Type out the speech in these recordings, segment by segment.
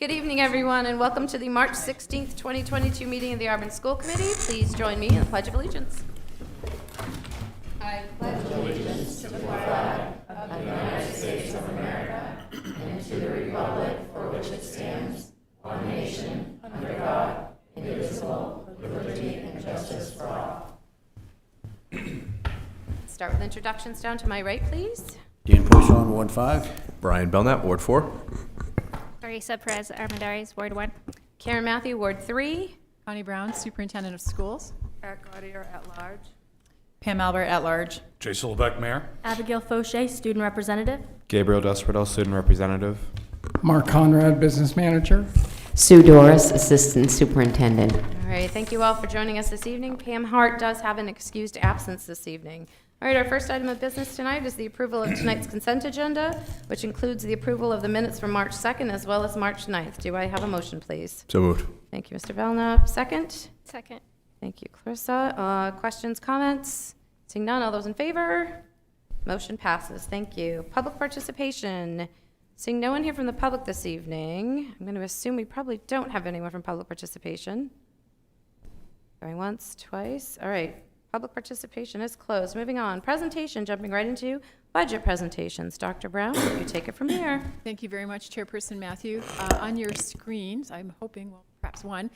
Good evening, everyone, and welcome to the March 16th, 2022 meeting of the Auburn School Committee. Please join me in the Pledge of Allegiance. I pledge allegiance to the flag of the United States of America and to the republic for which it stands, one nation, under God, indivisible, with liberty and justice for all. Start with introductions down to my right, please. Dean Poisson, Ward 5. Brian Belknap, Ward 4. Teresa Perez Armendariz, Ward 1. Karen Matthew, Ward 3. Connie Brown, Superintendent of Schools. Eric Gaudier at large. Pam Albert at large. Jay Solbeck, Mayor. Abigail Fauché, Student Representative. Gabriel Desperado, Student Representative. Mark Conrad, Business Manager. Sue Doris, Assistant Superintendent. All right, thank you all for joining us this evening. Pam Hart does have an excused absence this evening. All right, our first item of business tonight is the approval of tonight's consent agenda, which includes the approval of the minutes from March 2nd as well as March 9th. Do I have a motion, please? So moved. Thank you, Mr. Belknap. Second? Second. Thank you, Clarissa. Questions, comments? Seeing none, all those in favor? Motion passes. Thank you. Public participation. Seeing no one here from the public this evening, I'm going to assume we probably don't have anyone from public participation. Going once, twice. All right. Public participation is closed. Moving on. Presentation, jumping right into budget presentations. Dr. Brown, you take it from here. Thank you very much, Chairperson Matthew. On your screens, I'm hoping, well, perhaps one,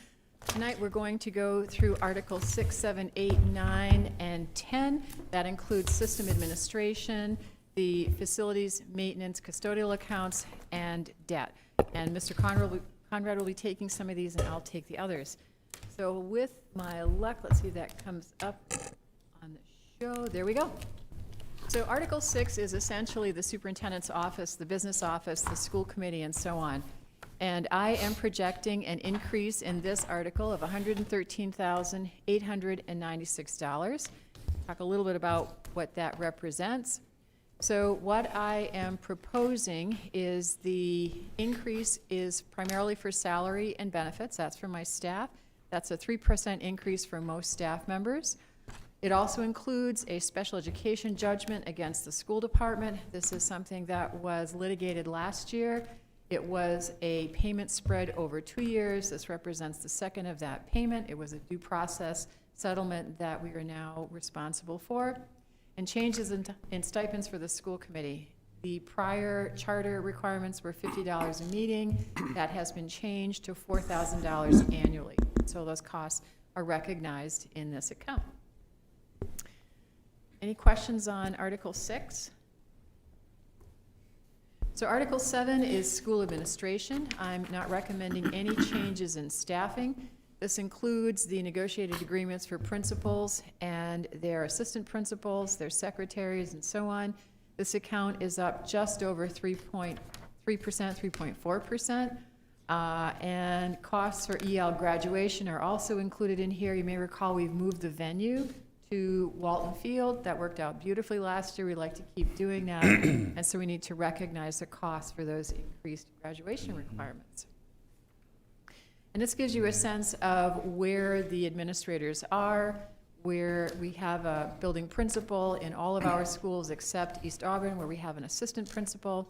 tonight we're going to go through Articles 6, 7, 8, 9, and 10. That includes system administration, the facilities, maintenance, custodial accounts, and debt. And Mr. Conrad will be taking some of these, and I'll take the others. So with my luck, let's see if that comes up on the show. There we go. So Article 6 is essentially the superintendent's office, the business office, the school committee, and so on. And I am projecting an increase in this article of $113,896. Talk a little bit about what that represents. So what I am proposing is the increase is primarily for salary and benefits. That's for my staff. That's a 3% increase for most staff members. It also includes a special education judgment against the school department. This is something that was litigated last year. It was a payment spread over 2 years. This represents the second of that payment. It was a due process settlement that we are now responsible for. And changes in stipends for the school committee. The prior charter requirements were $50 a meeting. That has been changed to $4,000 annually. So those costs are recognized in this account. Any questions on Article 6? So Article 7 is school administration. I'm not recommending any changes in staffing. This includes the negotiated agreements for principals and their assistant principals, their secretaries, and so on. This account is up just over 3.3%, 3.4%. And costs for EL graduation are also included in here. You may recall we've moved the venue to Walton Field. That worked out beautifully last year. We'd like to keep doing that. And so we need to recognize the cost for those increased graduation requirements. And this gives you a sense of where the administrators are, where we have a building principal in all of our schools except East Auburn, where we have an assistant principal.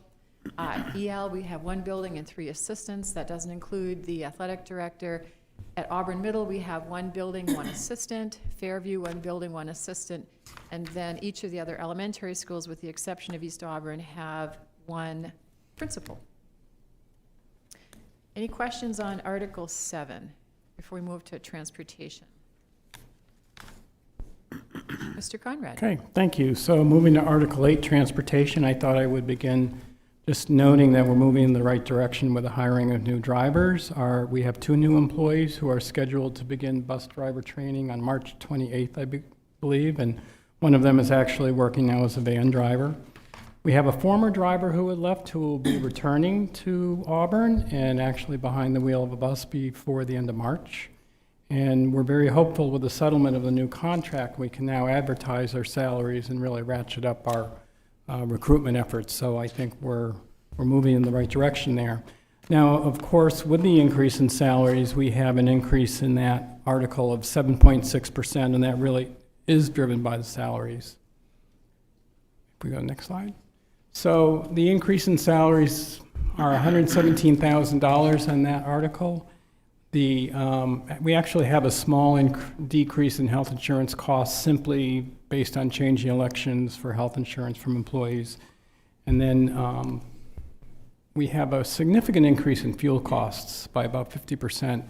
EL, we have 1 building and 3 assistants. That doesn't include the athletic director. At Auburn Middle, we have 1 building, 1 assistant. Fairview, 1 building, 1 assistant. And then each of the other elementary schools, with the exception of East Auburn, have 1 principal. Any questions on Article 7 before we move to transportation? Mr. Conrad. Okay, thank you. So moving to Article 8, Transportation, I thought I would begin just noting that we're moving in the right direction with the hiring of new drivers. We have 2 new employees who are scheduled to begin bus driver training on March 28th, I believe, and one of them is actually working now as a van driver. We have a former driver who had left who will be returning to Auburn and actually behind the wheel of a bus before the end of March. And we're very hopeful with the settlement of the new contract, we can now advertise our salaries and really ratchet up our recruitment efforts. So I think we're moving in the right direction there. Now, of course, with the increase in salaries, we have an increase in that article of 7.6%, and that really is driven by the salaries. If we go to the next slide. So the increase in salaries are $117,000 on that article. We actually have a small decrease in health insurance costs simply based on changing elections for health insurance from employees. And then we have a significant increase in fuel costs by about 50%.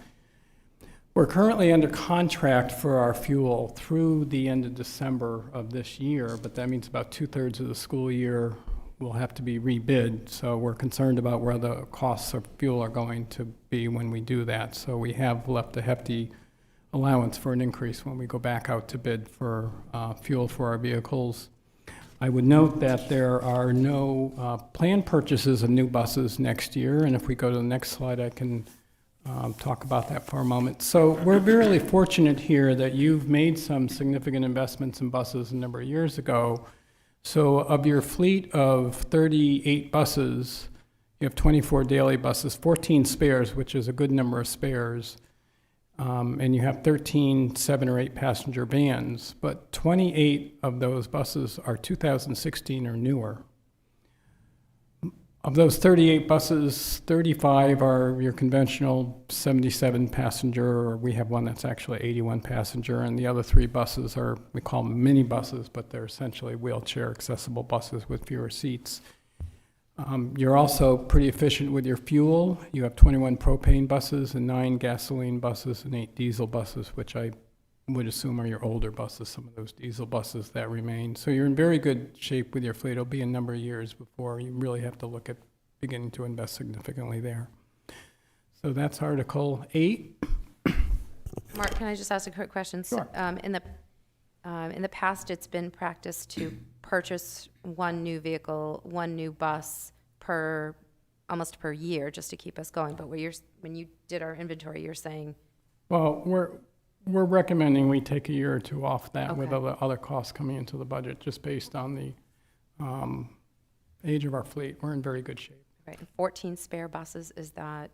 We're currently under contract for our fuel through the end of December of this year, but that means about 2/3 of the school year will have to be rebid. So we're concerned about where the costs of fuel are going to be when we do that. So we have left a hefty allowance for an increase when we go back out to bid for fuel for our vehicles. I would note that there are no planned purchases of new buses next year, and if we go to the next slide, I can talk about that for a moment. So we're really fortunate here that you've made some significant investments in buses a number of years ago. So of your fleet of 38 buses, you have 24 daily buses, 14 spares, which is a good number of spares, and you have 13 7 or 8 passenger vans, but 28 of those buses are 2016 or newer. Of those 38 buses, 35 are your conventional 77 passenger, or we have one that's actually 81 passenger, and the other 3 buses are, we call them mini buses, but they're essentially wheelchair accessible buses with fewer seats. You're also pretty efficient with your fuel. You have 21 propane buses and 9 gasoline buses and 8 diesel buses, which I would assume are your older buses, some of those diesel buses that remain. So you're in very good shape with your fleet. It'll be a number of years before you really have to look at beginning to invest significantly there. So that's Article 8. Mark, can I just ask a quick question? Sure. In the past, it's been practice to purchase one new vehicle, one new bus almost per year, just to keep us going. But when you did our inventory, you're saying, Well, we're recommending we take a year or 2 off that with Okay. other costs coming into the budget, just based on the age of our fleet. We're in very good shape. right, 14 spare buses, is that?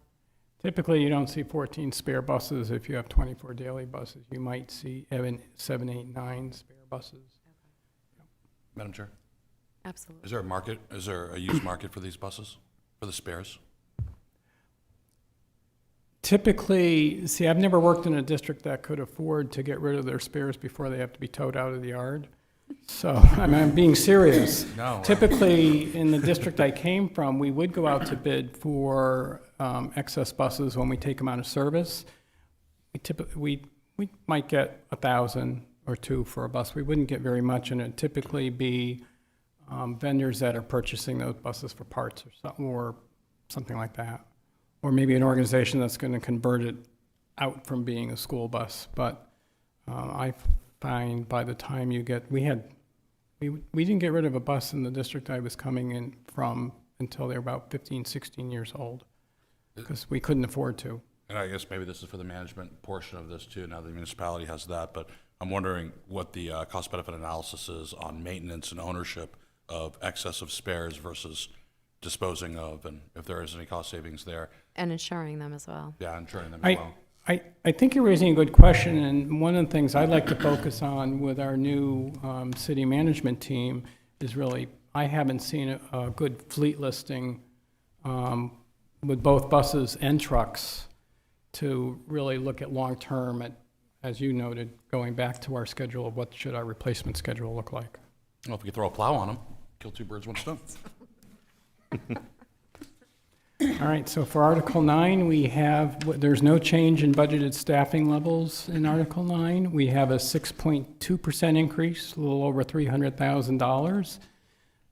Typically, you don't see 14 spare buses if you have 24 daily buses. You might see 7, 8, 9 spare buses. Madam Chair, Absolutely. is there a used market for these buses, for the spares? Typically, see, I've never worked in a district that could afford to get rid of their spares before they have to be towed out of the yard. So, I mean, I'm being serious. No. Typically, in the district I came from, we would go out to bid for excess buses when we take them out of service. We might get 1,000 or 2 for a bus. We wouldn't get very much, and it'd typically be vendors that are purchasing those buses for parts or something like that. Or maybe an organization that's going to convert it out from being a school bus. But I find by the time you get, we didn't get rid of a bus in the district I was coming in from until they were about 15, 16 years old, because we couldn't afford to. And I guess maybe this is for the management portion of this too, now the municipality has that, but I'm wondering what the cost-benefit analysis is on maintenance and ownership of excess of spares versus disposing of, and if there is any cost savings there. And insuring them as well. Yeah, insuring them as well. I think you're raising a good question, and one of the things I'd like to focus on with our new city management team is really, I haven't seen a good fleet listing with both buses and trucks to really look at long-term, as you noted, going back to our schedule of what should our replacement schedule look like. Well, if we could throw a plow on them, kill 2 birds, 1 stone. All right, so for Article 9, there's no change in budgeted staffing levels in Article 9. We have a 6.2% increase, a little over $300,000.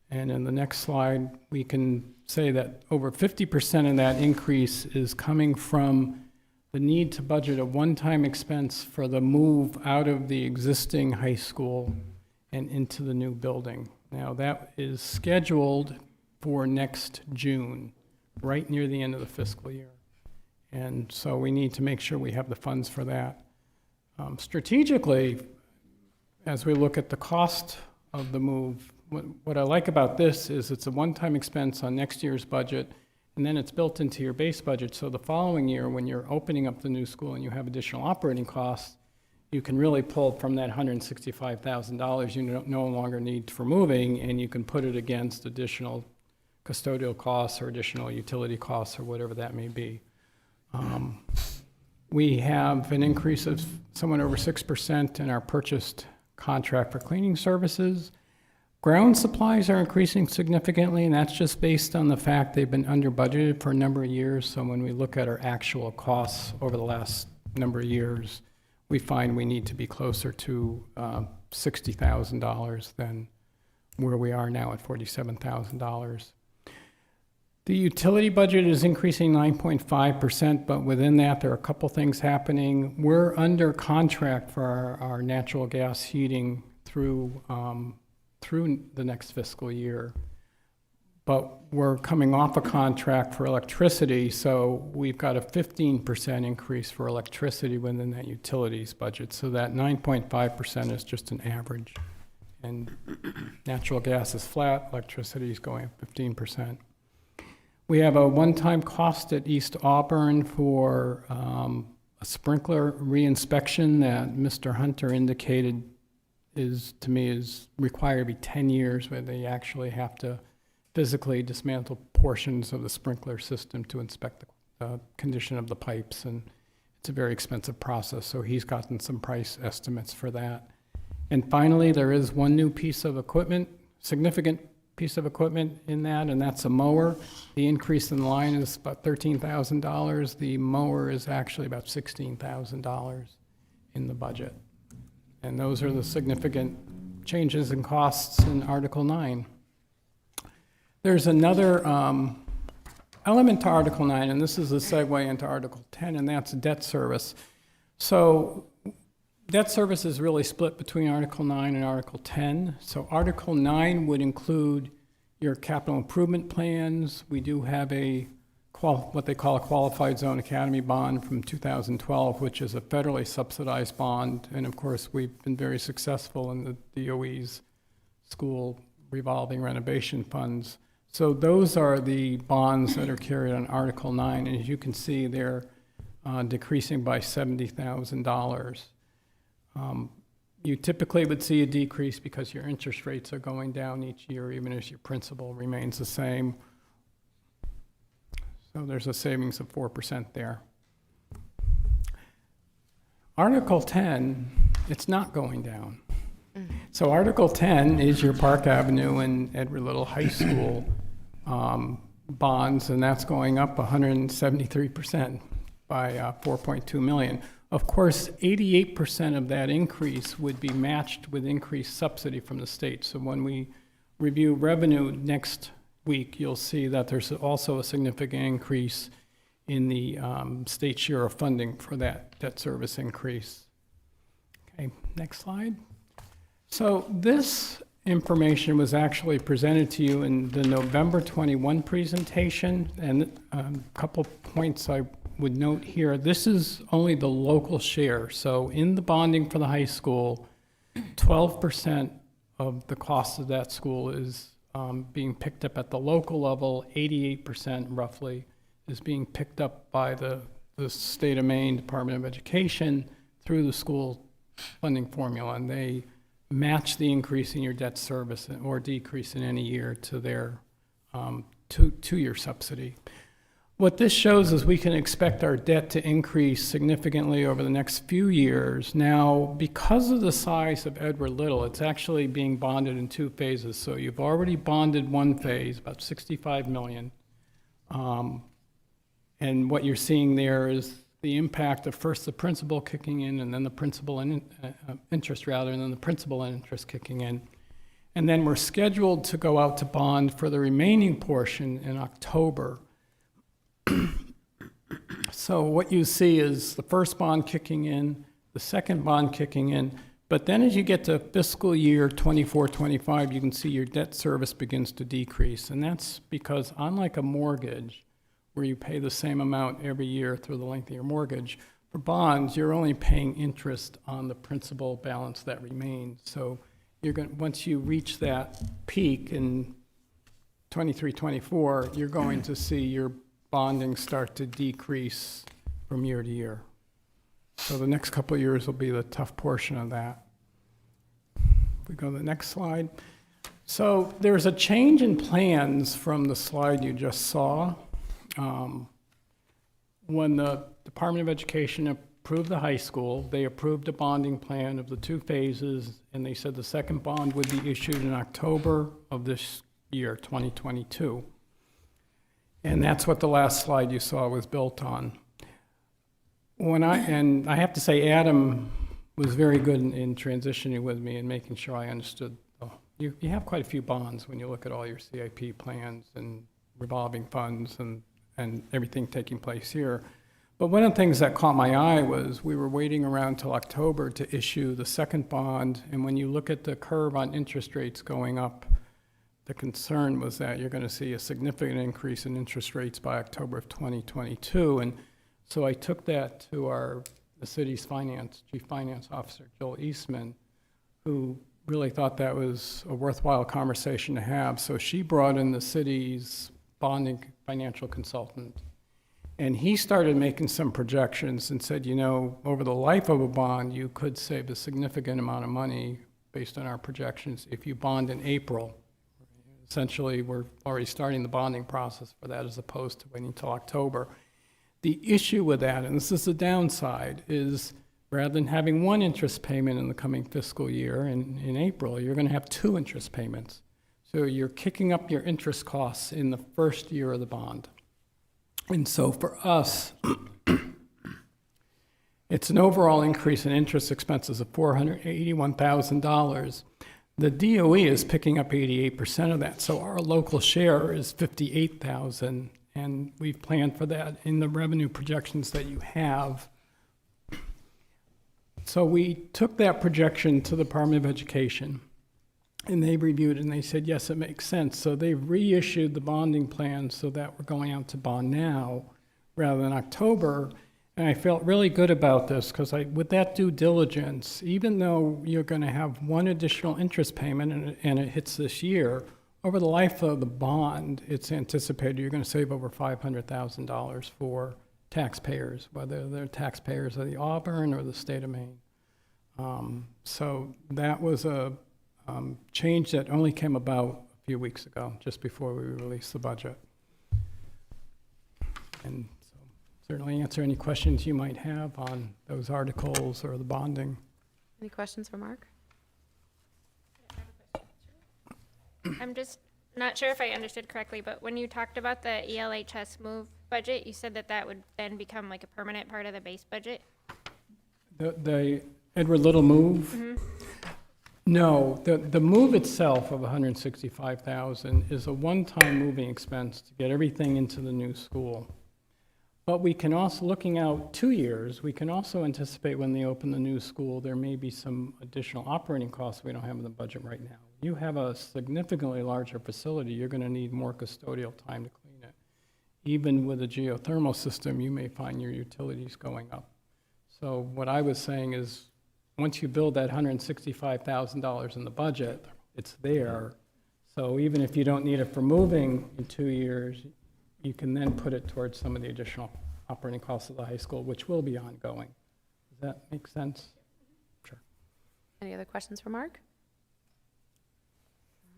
And in the next slide, we can say that over 50% of that increase is coming from the need to budget a one-time expense for the move out of the existing high school and into the new building. Now, that is scheduled for next June, right near the end of the fiscal year. And so we need to make sure we have the funds for that. Strategically, as we look at the cost of the move, what I like about this is it's a one-time expense on next year's budget, and then it's built into your base budget. So the following year, when you're opening up the new school and you have additional operating costs, you can really pull from that $165,000 you no longer need for moving, and you can put it against additional custodial costs or additional utility costs or whatever that may be. We have an increase of somewhat over 6% in our purchased contract for cleaning services. Ground supplies are increasing significantly, and that's just based on the fact they've been under budgeted for a number of years. So when we look at our actual costs over the last number of years, we find we need to be closer to $60,000 than where we are now at $47,000. The utility budget is increasing 9.5%, but within that, there are a couple things happening. We're under contract for our natural gas heating through the next fiscal year. But we're coming off a contract for electricity, so we've got a 15% increase for electricity within that utilities budget. So that 9.5% is just an average. And natural gas is flat, electricity is going up 15%. We have a one-time cost at East Auburn for a sprinkler reinspection that Mr. Hunter indicated to me is required to be 10 years, where they actually have to physically dismantle portions of the sprinkler system to inspect the condition of the pipes, and it's a very expensive process, so he's gotten some price estimates for that. And finally, there is one new piece of equipment, significant piece of equipment in that, and that's a mower. The increase in the line is about $13,000. The mower is actually about $16,000 in the budget. And those are the significant changes in costs in Article 9. There's another element to Article 9, and this is a segue into Article 10, and that's debt service. So debt service is really split between Article 9 and Article 10. So Article 9 would include your capital improvement plans. We do have what they call a Qualified Zone Academy bond from 2012, which is a federally subsidized bond. And of course, we've been very successful in the DOE's school revolving renovation funds. So those are the bonds that are carried on Article 9. And as you can see, they're decreasing by $70,000. You typically would see a decrease because your interest rates are going down each year, even as your principal remains the same. So there's a savings of 4% there. Article 10, it's not going down. So Article 10 is your Park Avenue and Edward Little High School bonds, and that's going up 173% by $4.2 million. Of course, 88% of that increase would be matched with increased subsidy from the state. So when we review revenue next week, you'll see that there's also a significant increase in the state share of funding for that debt service increase. Okay, next slide. So this information was actually presented to you in the November 21 presentation, and a couple points I would note here. This is only the local share. So in the bonding for the high school, 12% of the cost of that school is being picked up at the local level. 88% roughly is being picked up by the state of Maine Department of Education through the school funding formula, and they match the increase in your debt service or decrease in any year to their two-year subsidy. What this shows is we can expect our debt to increase significantly over the next few years. Now, because of the size of Edward Little, it's actually being bonded in two phases. So you've already bonded one phase, about $65 million. And what you're seeing there is the impact of first the principal kicking in, and then the principal and interest rather, and then the principal and interest kicking in. And then we're scheduled to go out to bond for the remaining portion in October. So what you see is the first bond kicking in, the second bond kicking in, but then as you get to fiscal year 24-25, you can see your debt service begins to decrease. And that's because unlike a mortgage, where you pay the same amount every year through the length of your mortgage, for bonds, you're only paying interest on the principal balance that remains. So you're going, once you reach that peak in 23-24, you're going to see your bonding start to decrease from year to year. So the next couple of years will be the tough portion of that. If we go to the next slide. So there's a change in plans from the slide you just saw. When the Department of Education approved the high school, they approved a bonding plan of the 2 phases, and they said the second bond would be issued in October of this year, 2022. And that's what the last slide you saw was built on. And I have to say, Adam was very good in transitioning with me and making sure I understood. You have quite a few bonds when you look at all your CIP plans and revolving funds and everything taking place here. But one of the things that caught my eye was we were waiting around till October to issue the second bond, and when you look at the curve on interest rates going up, the concern was that you're going to see a significant increase in interest rates by October of 2022. And so I took that to the city's chief finance officer, Joel Eastman, who really thought that was a worthwhile conversation to have. So she brought in the city's bonding financial consultant, and he started making some projections and said, over the life of a bond, you could save a significant amount of money based on our projections if you bond in April. Essentially, we're already starting the bonding process for that as opposed to waiting until October. The issue with that, and this is the downside, is rather than having one interest payment in the coming fiscal year in April, you're going to have 2 interest payments. So you're kicking up your interest costs in the first year of the bond. And so for us, it's an overall increase in interest expenses of $481,000. The DOE is picking up 88% of that, so our local share is $58,000, and we've planned for that in the revenue projections that you have. So we took that projection to the Department of Education, and they reviewed it, and they said, yes, it makes sense. So they reissued the bonding plan so that we're going out to bond now rather than October. And I felt really good about this because with that due diligence, even though you're going to have one additional interest payment and it hits this year, over the life of the bond, it's anticipated you're going to save over $500,000 for taxpayers, whether they're taxpayers of the Auburn or the state of Maine. So that was a change that only came about a few weeks ago, just before we released the budget. And so certainly answer any questions you might have on those articles or the bonding. Any questions for Mark? I'm just not sure if I understood correctly, but when you talked about the ELHS move budget, you said that would then become like a permanent part of the base budget? The Edward Little move? Mm-hmm. No, the move itself of $165,000 is a one-time moving expense to get everything into the new school. But we can also, looking out 2 years, we can also anticipate when they open the new school, there may be some additional operating costs we don't have in the budget right now. You have a significantly larger facility, you're going to need more custodial time to clean it. Even with a geothermal system, you may find your utilities going up. So what I was saying is, once you build that $165,000 in the budget, it's there. So even if you don't need it for moving in 2 years, you can then put it towards some of the additional operating costs of the high school, which will be ongoing. Does that make sense? Sure. Any other questions for Mark?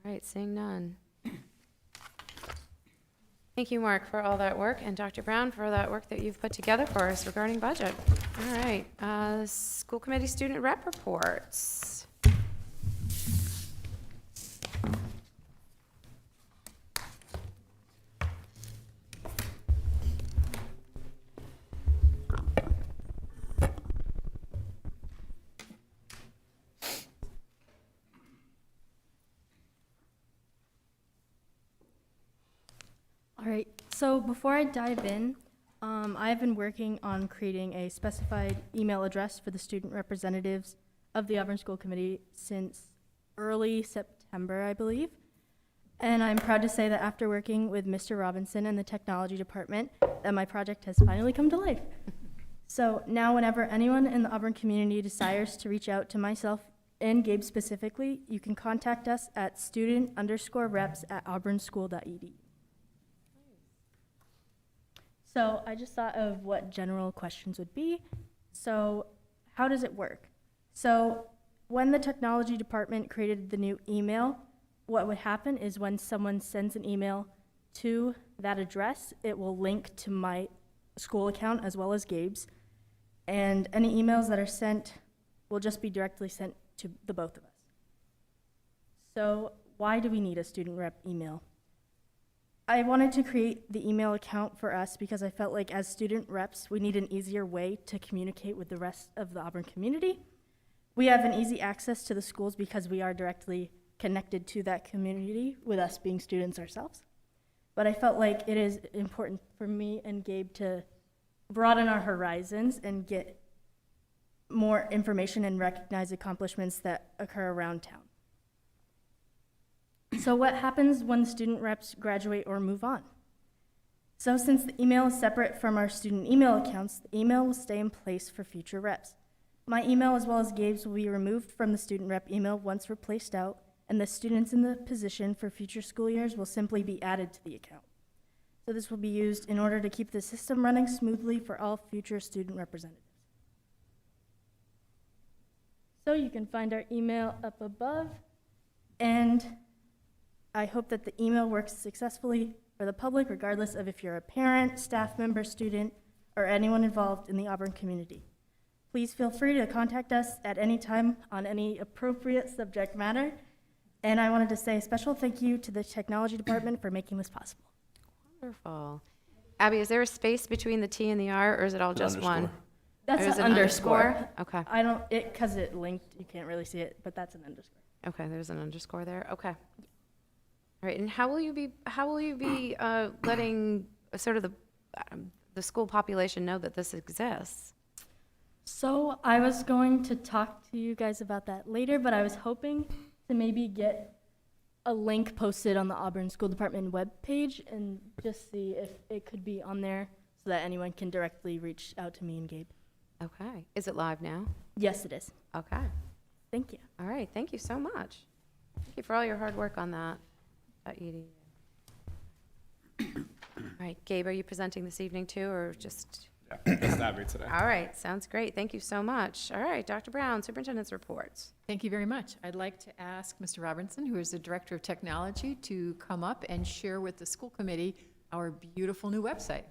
All right, seeing none. Thank you, Mark, for all that work, and Dr. Brown for that work that you've put together for us regarding budget. All right, school committee student rep reports. All right, so before I dive in, I've been working on creating a specified email address for the student representatives of the Auburn School Committee since early September, I believe. And I'm proud to say that after working with Mr. Robinson and the technology department, that my project has finally come to life. So now whenever anyone in the Auburn community desires to reach out to myself and Gabe specifically, you can contact us at student_reps@auburnschool.edu. So I just thought of what general questions would be. So how does it work? So when the technology department created the new email, what would happen is when someone sends an email to that address, it will link to my school account as well as Gabe's. And any emails that are sent will just be directly sent to the both of us. So why do we need a student rep email? I wanted to create the email account for us because I felt like as student reps, we need an easier way to communicate with the rest of the Auburn community. We have an easy access to the schools because we are directly connected to that community with us being students ourselves. But I felt like it is important for me and Gabe to broaden our horizons and get more information and recognize accomplishments that occur around town. So what happens when student reps graduate or move on? So since the email is separate from our student email accounts, the email will stay in place for future reps. My email as well as Gabe's will be removed from the student rep email once we're placed out, and the students in the position for future school years will simply be added to the account. So this will be used in order to keep the system running smoothly for all future student representatives. So you can find our email up above, and I hope that the email works successfully for the public, regardless of if you're a parent, staff member, student, or anyone involved in the Auburn community. Please feel free to contact us at any time on any appropriate subject matter. And I wanted to say a special thank you to the technology department for making this possible. Wonderful. Abby, is there a space between the T and the R, or is it all just one? That's Or is an it underscore. Okay. I don't, because it linked, you can't really see it, but that's an underscore. Okay, there's an underscore there. Okay. All right, and how will you be letting sort of the school population know that this exists? So I was going to talk to you guys about that later, but I was hoping to maybe get a link posted on the Auburn School Department webpage and just see if it could be on there so that anyone can directly reach out to me and Gabe. Okay. Is it live now? Yes, it is. Okay. Thank you. All right, thank you so much. Thank you for all your hard work on that. .edu. All right, Gabe, are you presenting this evening too, or just? Just Abby today. All right, sounds great. Thank you so much. All right, Dr. Brown, superintendent's reports. Thank you very much. I'd like to ask Mr. Robinson, who is the Director of Technology, to come up and share with the school committee our beautiful new website.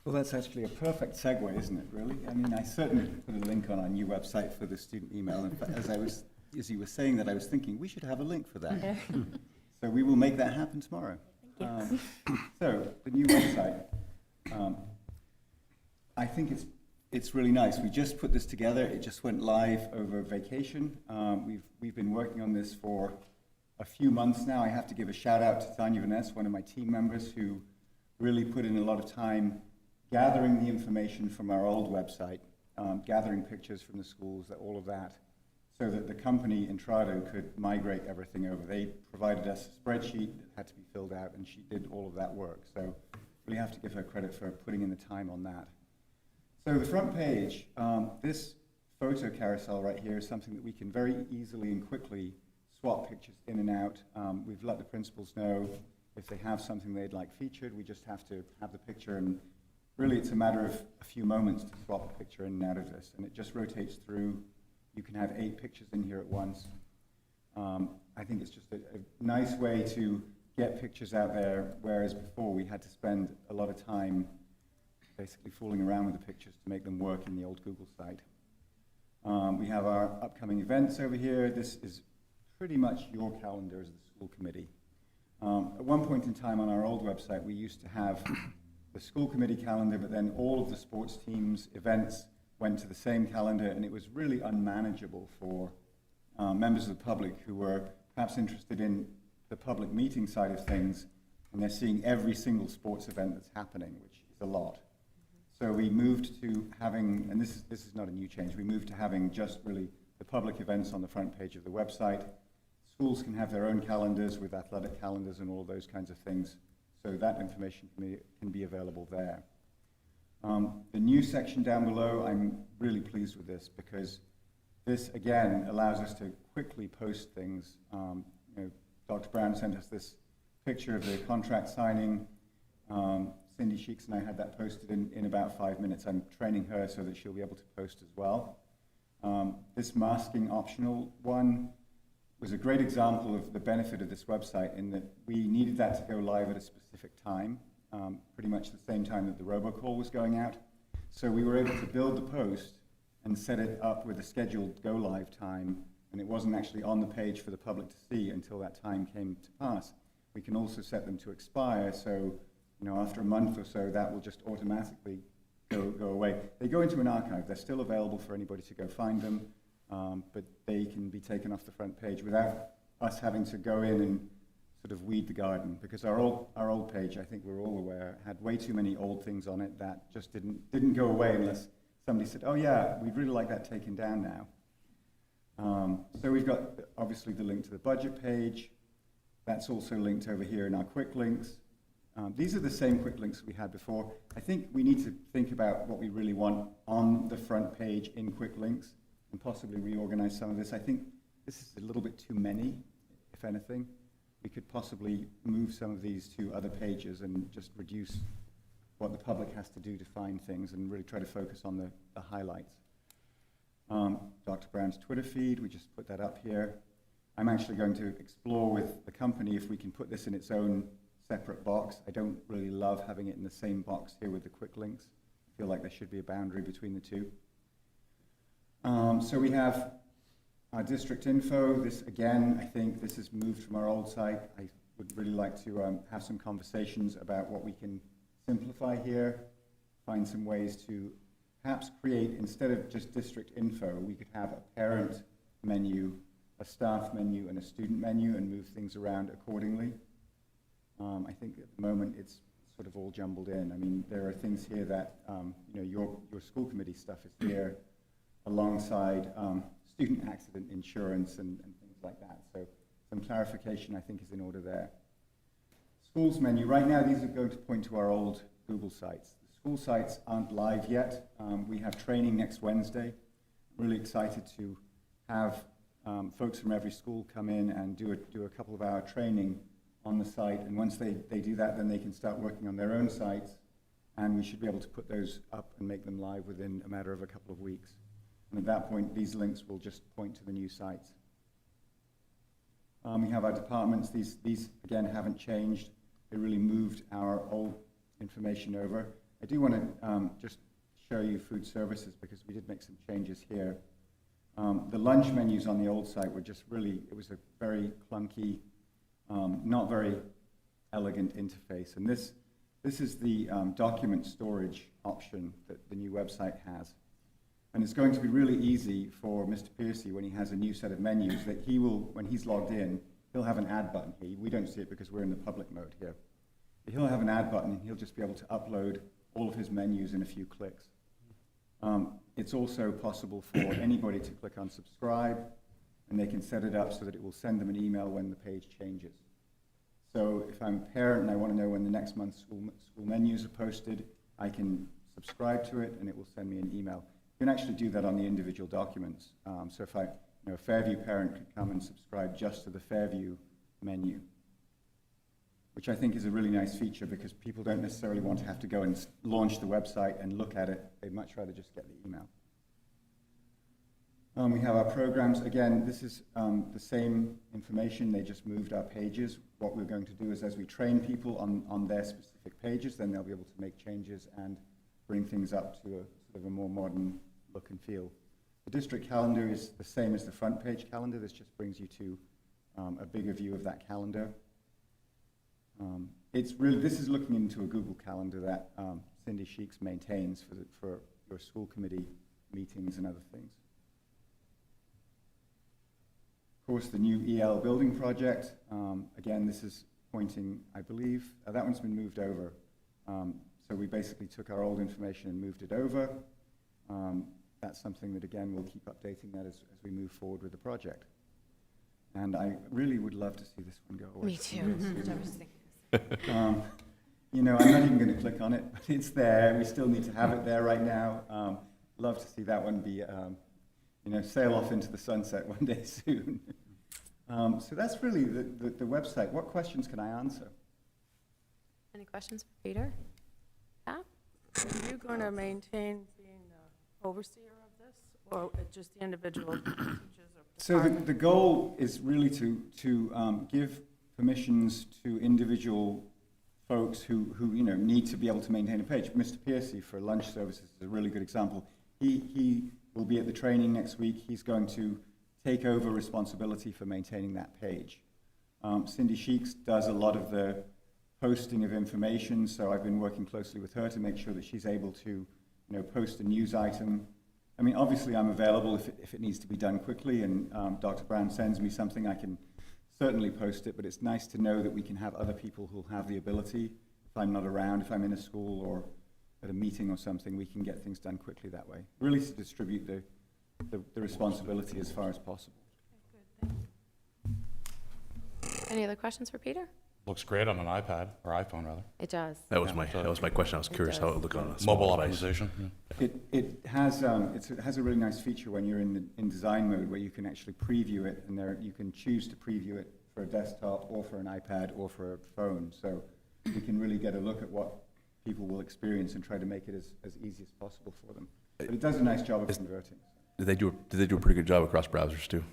Well, that's actually a perfect segue, isn't it, really? I mean, I certainly put a link on our new website for the student email. In fact, as you were saying that, I was thinking we should have a link for that. So we will make that happen tomorrow. So the new website, I think it's really nice. We just put this together. It just went live over vacation. We've been working on this for a few months now. I have to give a shout out to Tanya Vaness, one of my team members, who really put in a lot of time gathering the information from our old website, gathering pictures from the schools, all of that, so that the company, Intrado, could migrate everything over. They provided us a spreadsheet that had to be filled out, and she did all of that work. So really have to give her credit for putting in the time on that. So the front page, this photo carousel right here is something that we can very easily and quickly swap pictures in and out. We've let the principals know if they have something they'd like featured. We just have to have the picture, and really it's a matter of a few moments to swap a picture in and out of this, and it just rotates through. You can have 8 pictures in here at once. I think it's just a nice way to get pictures out there, whereas before we had to spend a lot of time basically fooling around with the pictures to make them work in the old Google site. We have our upcoming events over here. This is pretty much your calendar as the school committee. At one point in time on our old website, we used to have the school committee calendar, but then all of the sports teams' events went to the same calendar, and it was really unmanageable for members of the public who were perhaps interested in the public meeting side of things, and they're seeing every single sports event that's happening, which is a lot. So we moved to having, and this is not a new change, we moved to having just really the public events on the front page of the website. Schools can have their own calendars with athletic calendars and all those kinds of things, so that information can be available there. The new section down below, I'm really pleased with this because this, again, allows us to quickly post things. Dr. Brown sent us this picture of the contract signing. Cindy Sheeks and I had that posted in about 5 minutes. I'm training her so that she'll be able to post as well. This masking optional one, was a great example of the benefit of this website in that we needed that to go live at a specific time, pretty much the same time that the robocall was going out. So we were able to build the post and set it up with a scheduled go live time, and it wasn't actually on the page for the public to see until that time came to pass. We can also set them to expire, so after a month or so, that will just automatically go away. They go into an archive. They're still available for anybody to go find them, but they can be taken off the front page without us having to go in and sort of weed the garden, because our old page, I think we're all aware, had way too many old things on it that just didn't go away unless somebody said, oh yeah, we'd really like that taken down now. So we've got obviously the link to the budget page. That's also linked over here in our quick links. These are the same quick links we had before. I think we need to think about what we really want on the front page in quick links and possibly reorganize some of this. I think this is a little bit too many, if anything. We could possibly move some of these to other pages and just reduce what the public has to do to find things and really try to focus on the highlights. Dr. Brown's Twitter feed, we just put that up here. I'm actually going to explore with the company if we can put this in its own separate box. I don't really love having it in the same box here with the quick links. I feel like there should be a boundary between the two. So we have our district info. This, again, I think this is moved from our old site. I would really like to have some conversations about what we can simplify here, find some ways to perhaps create, instead of just district info, we could have a parent menu, a staff menu, and a student menu, and move things around accordingly. I think at the moment it's sort of all jumbled in. I mean, there are things here that, your school committee stuff is here alongside student accident insurance and things like that. So some clarification, I think, is in order there. Schools menu, right now these are going to point to our old Google sites. The school sites aren't live yet. We have training next Wednesday. I'm really excited to have folks from every school come in and do a couple of hour training on the site, and once they do that, then they can start working on their own sites, and we should be able to put those up and make them live within a matter of a couple of weeks. And at that point, these links will just point to the new sites. We have our departments. These again haven't changed. They really moved our old information over. I do want to just show you food services because we did make some changes here. The lunch menus on the old site were just really, it was a very clunky, not very elegant interface. And this is the document storage option that the new website has. And it's going to be really easy for Mr. Piercy when he has a new set of menus that he will, when he's logged in, he'll have an add button here. We don't see it because we're in the public mode here. But he'll have an add button and he'll just be able to upload all of his menus in a few clicks. It's also possible for anybody to click on subscribe, and they can set it up so that it will send them an email when the page changes. So if I'm a parent and I want to know when the next month's school menus are posted, I can subscribe to it and it will send me an email. You can actually do that on the individual documents. So if a Fairview parent could come and subscribe just to the Fairview menu, which I think is a really nice feature because people don't necessarily want to have to go and launch the website and look at it. They'd much rather just get the email. We have our programs. Again, this is the same information. They just moved our pages. What we're going to do is as we train people on their specific pages, then they'll be able to make changes and bring things up to a sort of a more modern look and feel. The district calendar is the same as the front page calendar. This just brings you to a bigger view of that calendar. This is looking into a Google Calendar that Cindy Sheeks maintains for your school committee meetings and other things. Of course, the new EL building project. Again, this is pointing, I believe, that one's been moved over. So we basically took our old information and moved it over. That's something that, again, we'll keep updating that as we move forward with the project. And I really would love to see this one go away. Me too. I'm not even going to click on it, but it's there. We still need to have it there right now. Love to see that one be, sail off into the sunset one day soon. So that's really the website. What questions can I answer? Any questions for Peter? Yeah? Are you going to maintain being the overseer of this, Or just the individual teachers or So department? the goal is really to give permissions to individual folks who need to be able to maintain a page. Mr. Piercy for lunch services is a really good example. He will be at the training next week. He's going to take over responsibility for maintaining that page. Cindy Sheeks does a lot of the posting of information, so I've been working closely with her to make sure that she's able to post a news item. I mean, obviously I'm available if it needs to be done quickly, and Dr. Brown sends me something, I can certainly post it, but it's nice to know that we can have other people who'll have the ability. If I'm not around, if I'm in a school or at a meeting or something, we can get things done quickly that way. Really to distribute the responsibility as far as possible. Any other questions for Peter? Looks great on an iPad, or iPhone rather. It does. That was my question. I was curious how it looked on a small Mobile device. optimization. Yeah. It has a really nice feature when you're in design mode where you can actually preview it, and you can choose to preview it for a desktop or for an iPad or for a phone. So we can really get a look at what people will experience and try to make it as easy as possible for them. But it does a nice job of converting. Did they do a pretty good job across browsers too?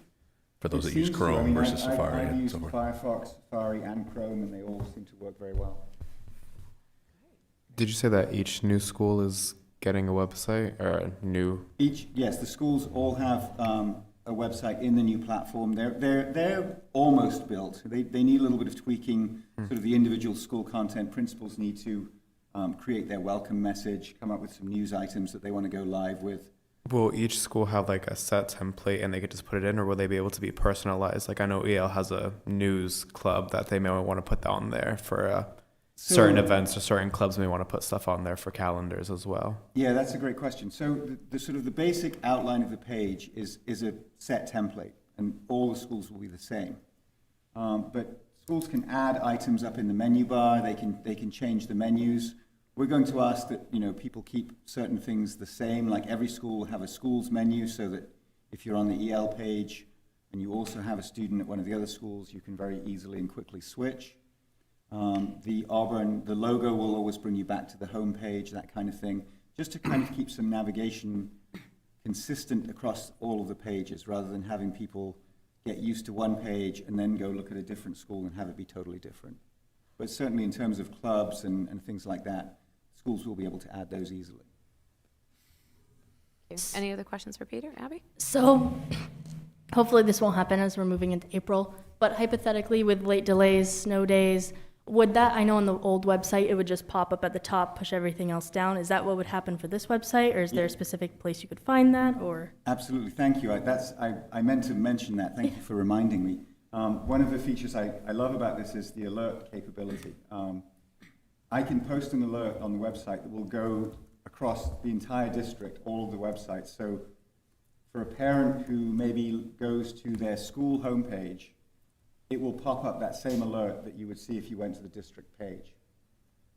For those that use Chrome versus Safari I've and used so forth. Firefox, Safari, and Chrome, and they all seem to work very well. Did you say that each new school is getting a website or a new? Yes, the schools all have a website in the new platform. They're almost built. They need a little bit of tweaking. Sort of the individual school content. Principals need to create their welcome message, come up with some news items that they want to go live with. Will each school have like a set template and they could just put it in, or will they be able to be personalized? Like I know EL has a news club that they may want to put on there for certain events, or certain clubs may want to put stuff on there for calendars as well. Yeah, that's a great question. So the sort of the basic outline of the page is a set template, and all the schools will be the same. But schools can add items up in the menu bar. They can change the menus. We're going to ask that people keep certain things the same. Like every school will have a schools menu, so that if you're on the EL page and you also have a student at one of the other schools, you can very easily and quickly switch. The logo will always bring you back to the home page, that kind of thing, just to kind of keep some navigation consistent across all of the pages, rather than having people get used to one page and then go look at a different school and have it be totally different. But certainly in terms of clubs and things like that, schools will be able to add those easily. Any other questions for Peter? Abby? So hopefully this won't happen as we're moving into April, but hypothetically with late delays, snow days, would that, I know on the old website, it would just pop up at the top, push everything else down. Is that what would happen for this website, or is there a specific place you could find that, or? Absolutely, thank you. I meant to mention that. Thank you for reminding me. One of the features I love about this is the alert capability. I can post an alert on the website that will go across the entire district, all of the websites. So for a parent who maybe goes to their school homepage, it will pop up that same alert that you would see if you went to the district page.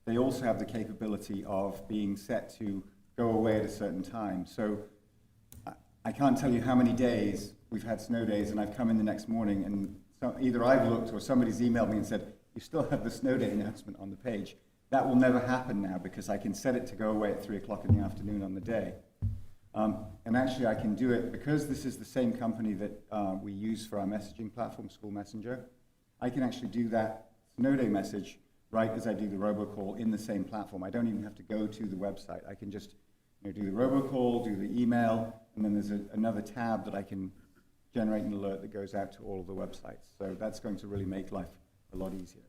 They also have the capability of being set to go away at a certain time. So I can't tell you how many days we've had snow days, and I've come in the next morning and either I've looked or somebody's emailed me and said, you still have the snow day announcement on the page. That will never happen now because I can set it to go away at 3 o'clock in the afternoon on the day. And actually I can do it because this is the same company that we use for our messaging platform, School Messenger. I can actually do that snow day message right as I do the robocall in the same platform. I don't even have to go to the website. I can just do the robocall, do the email, and then there's another tab that I can generate an alert that goes out to all of the websites. So that's going to really make life a lot easier.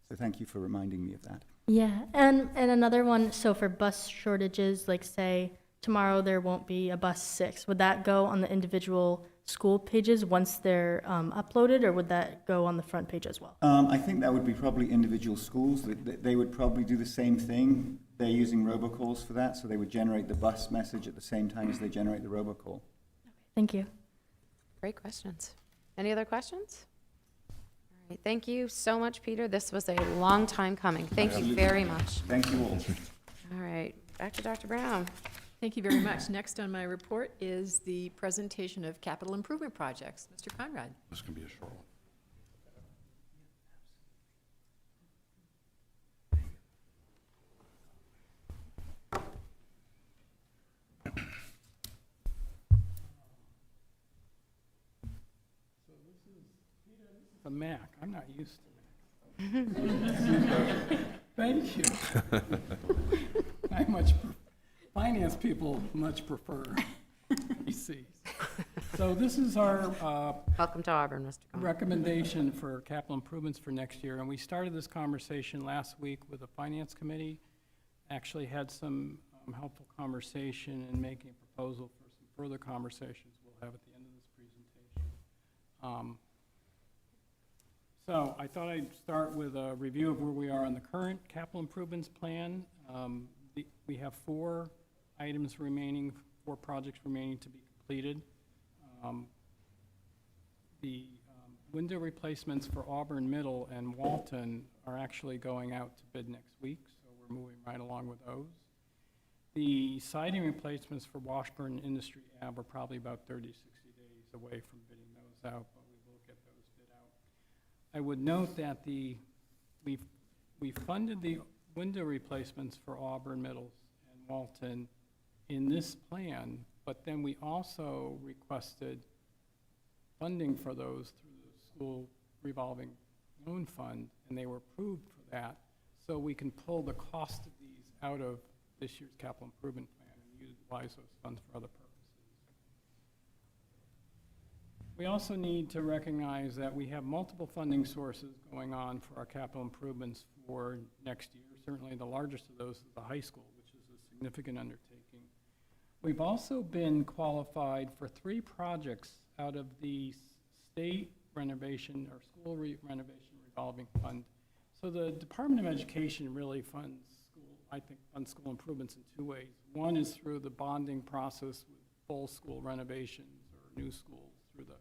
So thank you for reminding me of that. Yeah, and another one, so for bus shortages, like say tomorrow there won't be a bus 6, would that go on the individual school pages once they're uploaded, or would that go on the front page as well? I think that would be probably individual schools. They would probably do the same thing. They're using robocalls for that, so they would generate the bus message at the same time as they generate the robocall. Thank you. Great questions. Any other questions? All right, thank you so much, Peter. This was a long time coming. Thank you Absolutely. very much. Thank you all. All right, back to Dr. Brown. Thank you very much. Next on my report is the presentation of capital improvement projects. Mr. Conrad. This can be a short one. the Mac. I'm not used to Mac. Thank you. Finance people much prefer PCs. So this is our Welcome to Auburn, Mr. Cohen. recommendation for capital improvements for next year, and we started this conversation last week with the Finance Committee. Actually had some helpful conversation in making a proposal for some further conversations we'll have at the end of this presentation. So I thought I'd start with a review of where we are on the current capital improvements plan. We have 4 items remaining, 4 projects remaining to be completed. The window replacements for Auburn Middle and Walton are actually going out to bid next week, so we're moving right along with those. The siding replacements for Washburn Industry Ave are probably about 30 to 60 days away from bidding those out, but we will get those bid out. I would note that we funded the window replacements for Auburn Middle and Walton in this plan, but then we also requested funding for those through the school revolving loan fund, and they were approved for that. So we can pull the cost of these out of this year's capital improvement plan and utilize those funds for other purposes. We also need to recognize that we have multiple funding sources going on for our capital improvements for next year. Certainly the largest of those is the high school, which is a significant undertaking. We've also been qualified for 3 projects out of the state renovation or school renovation revolving fund. So the Department of Education really funds school improvements in 2 ways. One is through the bonding process with full school renovations or new schools through the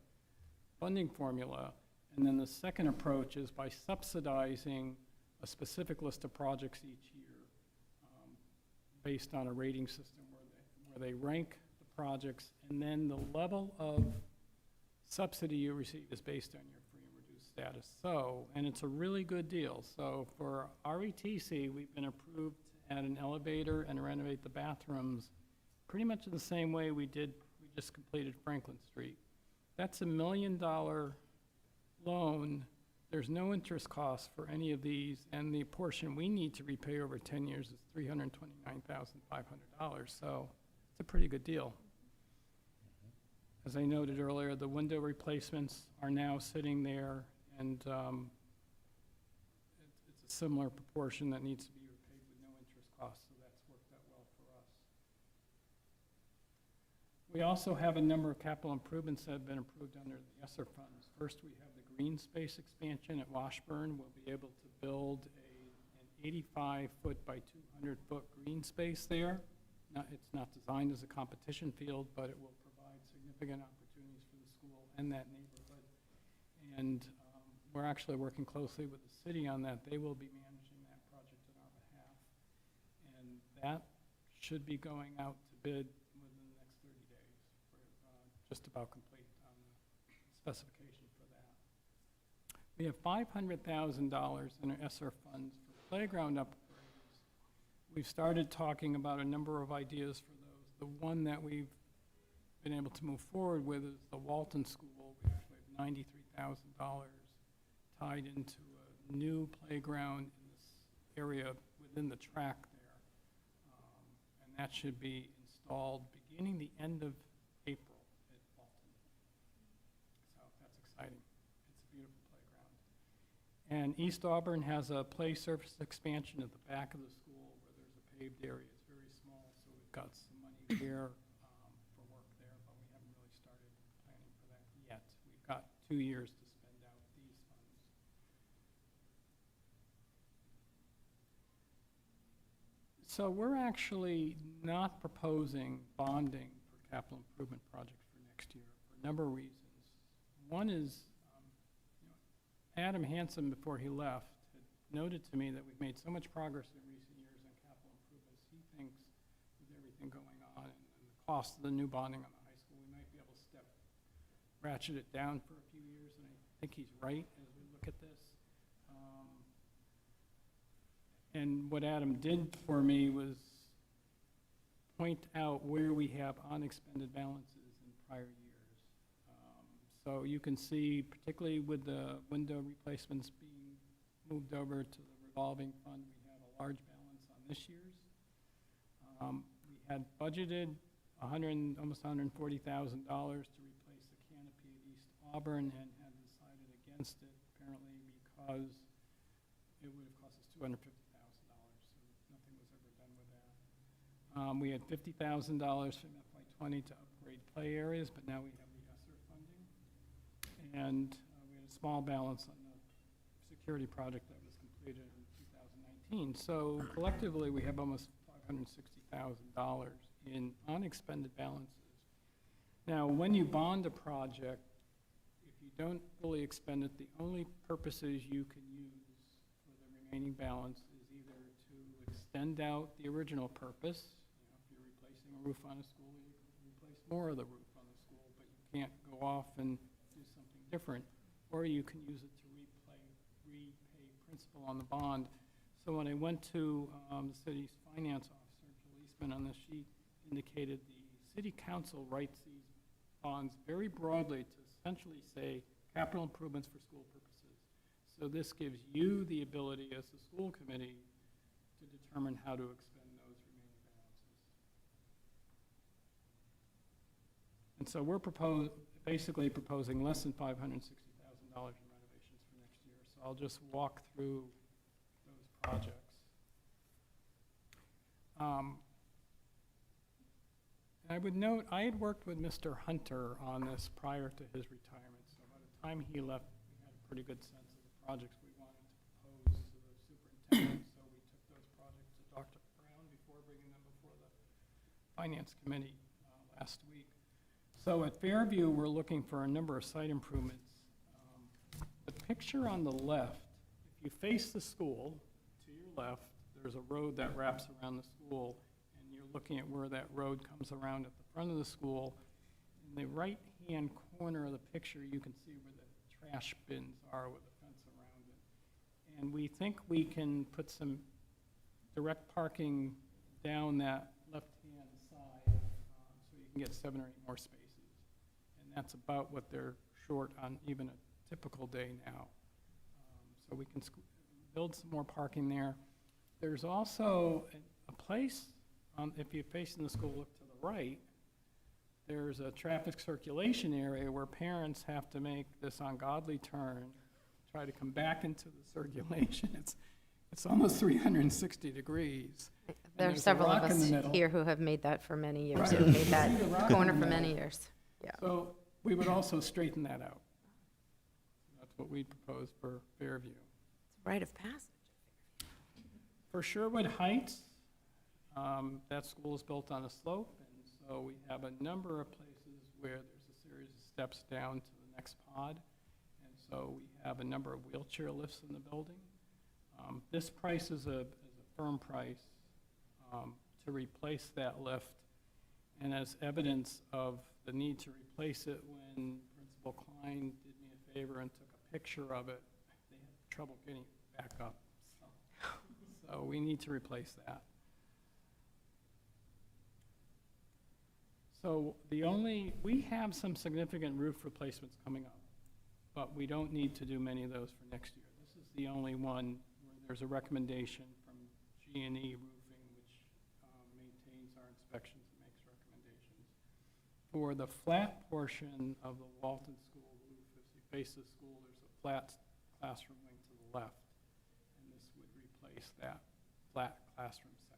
funding formula. And then the second approach is by subsidizing a specific list of projects each year based on a rating system where they rank the projects, and then the level of subsidy you receive is based on your free and reduced status. So, and it's a really good deal. So for RETC, we've been approved to add an elevator and renovate the bathrooms pretty much in the same way we just completed Franklin Street. That's $1 million loan. There's no interest cost for any of these, and the portion we need to repay over 10 years is $329,500. So it's a pretty good deal. As I noted earlier, the window replacements are now sitting there, and it's a similar proportion that needs to be repaid with no interest costs, so that's worked out well for us. We also have a number of capital improvements that have been approved under the ESSER funds. First, we have the green space expansion at Washburn. We'll be able to build an 85-foot by 200-foot green space there. It's not designed as a competition field, but it will provide significant opportunities for the school and that neighborhood. And we're actually working closely with the city on that. They will be managing that project on our behalf. And that should be going out to bid within the next 30 days. We're just about complete on the specification for that. We have $500,000 in our ESSER funds for playground upgrades. We've started talking about a number of ideas for those. The one that we've been able to move forward with is the Walton School. We actually have $93,000 tied into a new playground in this area within the track there. And that should be installed beginning the end of April at Walton. So that's exciting. It's a beautiful playground. And East Auburn has a play surface expansion at the back of the school where there's a paved area. It's very small, so we've got some money there for work there, but we haven't really started planning for that yet. We've got 2 years to spend out these funds. So we're actually not proposing bonding for capital improvement projects for next year for a number of reasons. One is Adam Hansen, before he left, had noted to me that we've made so much progress in recent years on capital improvements. He thinks with everything going on and the cost of the new bonding on the high school, we might be able to ratchet it down for a few years, and I think he's right as we look at this. And what Adam did for me was point out where we have unexpended balances in prior years. So you can see, particularly with the window replacements being moved over to the revolving fund, we have a large balance on this year's. We had budgeted almost $140,000 to replace the canopy at East Auburn and had decided against it, apparently because it would have cost us $250,000, so nothing was ever done with that. We had $50,000 from FY20 to upgrade play areas, but now we have the ESSER funding. And we had a small balance on the security project that was completed in 2019. So collectively, we have almost $560,000 in unexpended balances. Now, when you bond a project, if you don't fully expend it, the only purposes you can use for the remaining balance is either to extend out the original purpose. You know, if you're replacing a roof on a school, you can replace more of the roof on the school, but you can't go off and do something different. Or you can use it to repay principal on the bond. So when I went to the city's finance officer, Jill Eastman, on this sheet, indicated the city council writes these bonds very broadly to essentially say capital improvements for school purposes. So this gives you the ability as the school committee to determine how to expend those remaining balances. And so we're basically proposing less than $560,000 in renovations for next year. So I'll just walk through those projects. I would note, I had worked with Mr. Hunter on this prior to his retirement, so by the time he left, we had a pretty good sense of the projects we wanted to propose to the superintendent, so we took those projects to Dr. Brown before bringing them before the Finance Committee last week. So at Fairview, we're looking for a number of site improvements. The picture on the left, if you face the school, to your left, there's a road that wraps around the school, and you're looking at where that road comes around at the front of the school. In the right-hand corner of the picture, you can see where the trash bins are with the fence around it. And we think we can put some direct parking down that left-hand side so you can get 7 or 8 more spaces. And that's about what they're short on even a typical day now. So we can build some more parking there. There's also a place, if you're facing the school, look to the right, there's a traffic circulation area where parents have to make this ungodly turn, try to come back into the circulation. It's almost 360 degrees. There are there's a several of rock in us the middle. here who have made that for many years, Right. who have made See the that rock in corner the for middle. many years. Yeah. So we would also straighten that out. That's what we propose for Fairview. It's a rite of passage. For Sherwood Heights, that school is built on a slope, and so we have a number of places where there's a series of steps down to the next pod, and so we have a number of wheelchair lifts in the building. This price is a firm price to replace that lift, and as evidence of the need to replace it, when Principal Klein did me a favor and took a picture of it, they had trouble getting it back up. So we need to replace that. So we have some significant roof replacements coming up, but we don't need to do many of those for next year. This is the only one where there's a recommendation from G&E Roofing, which maintains our inspections and makes recommendations. For the flat portion of the Walton School roof, as you face the school, there's a flat classroom wing to the left, and this would replace that flat classroom section.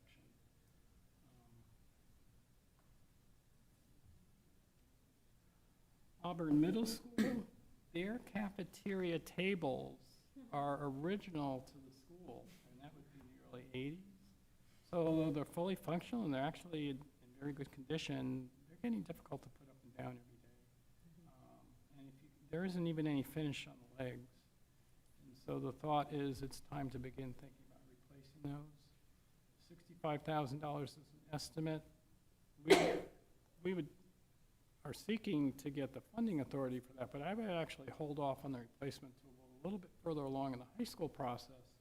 Auburn Middle School, their cafeteria tables are original to the school, and that would be the early 80s. So although they're fully functional and they're actually in very good condition, they're getting difficult to put up and down every day. And there isn't even any finish on the legs. And so the thought is it's time to begin thinking about replacing those. $65,000 is an estimate. We are seeking to get the funding authority for that, but I would actually hold off on the replacement until we're a little bit further along in the high school process,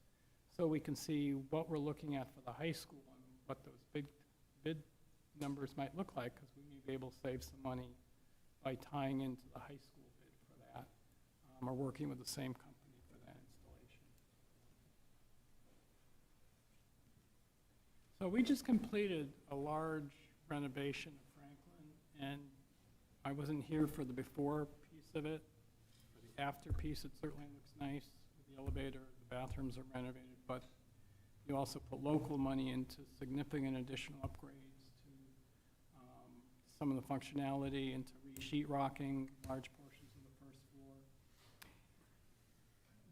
so we can see what we're looking at for the high school and what those big bid numbers might look like, because we may be able to save some money by tying into the high school bid for are working with the same company for that installation. So we just completed a large renovation of Franklin, and I wasn't here for the before piece of it. For the after piece, it certainly looks nice. The elevator, the bathrooms are renovated, but you also put local money into significant additional upgrades to some of the functionality, into re-sheetrocking large portions of the first floor.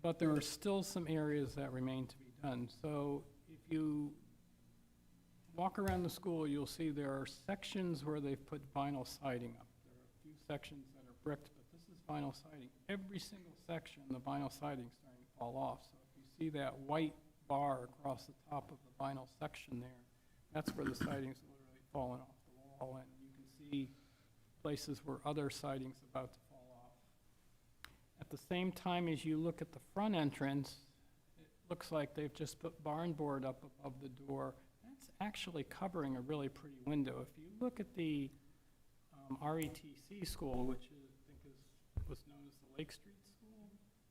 But there are still some areas that remain to be done. So if you walk around the school, you'll see there are sections where they've put vinyl siding up. There are a few sections that are bricked, but this is vinyl siding. Every single section, the vinyl siding is starting to fall off. So if you see that white bar across the top of the vinyl section there, that's where the siding's literally fallen off the wall, and you can see places where other siding's about to fall off. At the same time, as you look at the front entrance, it looks like they've just put barn board up above the door. That's actually covering a really pretty window. If you look at the RETC school, which was known as the Lake Street School,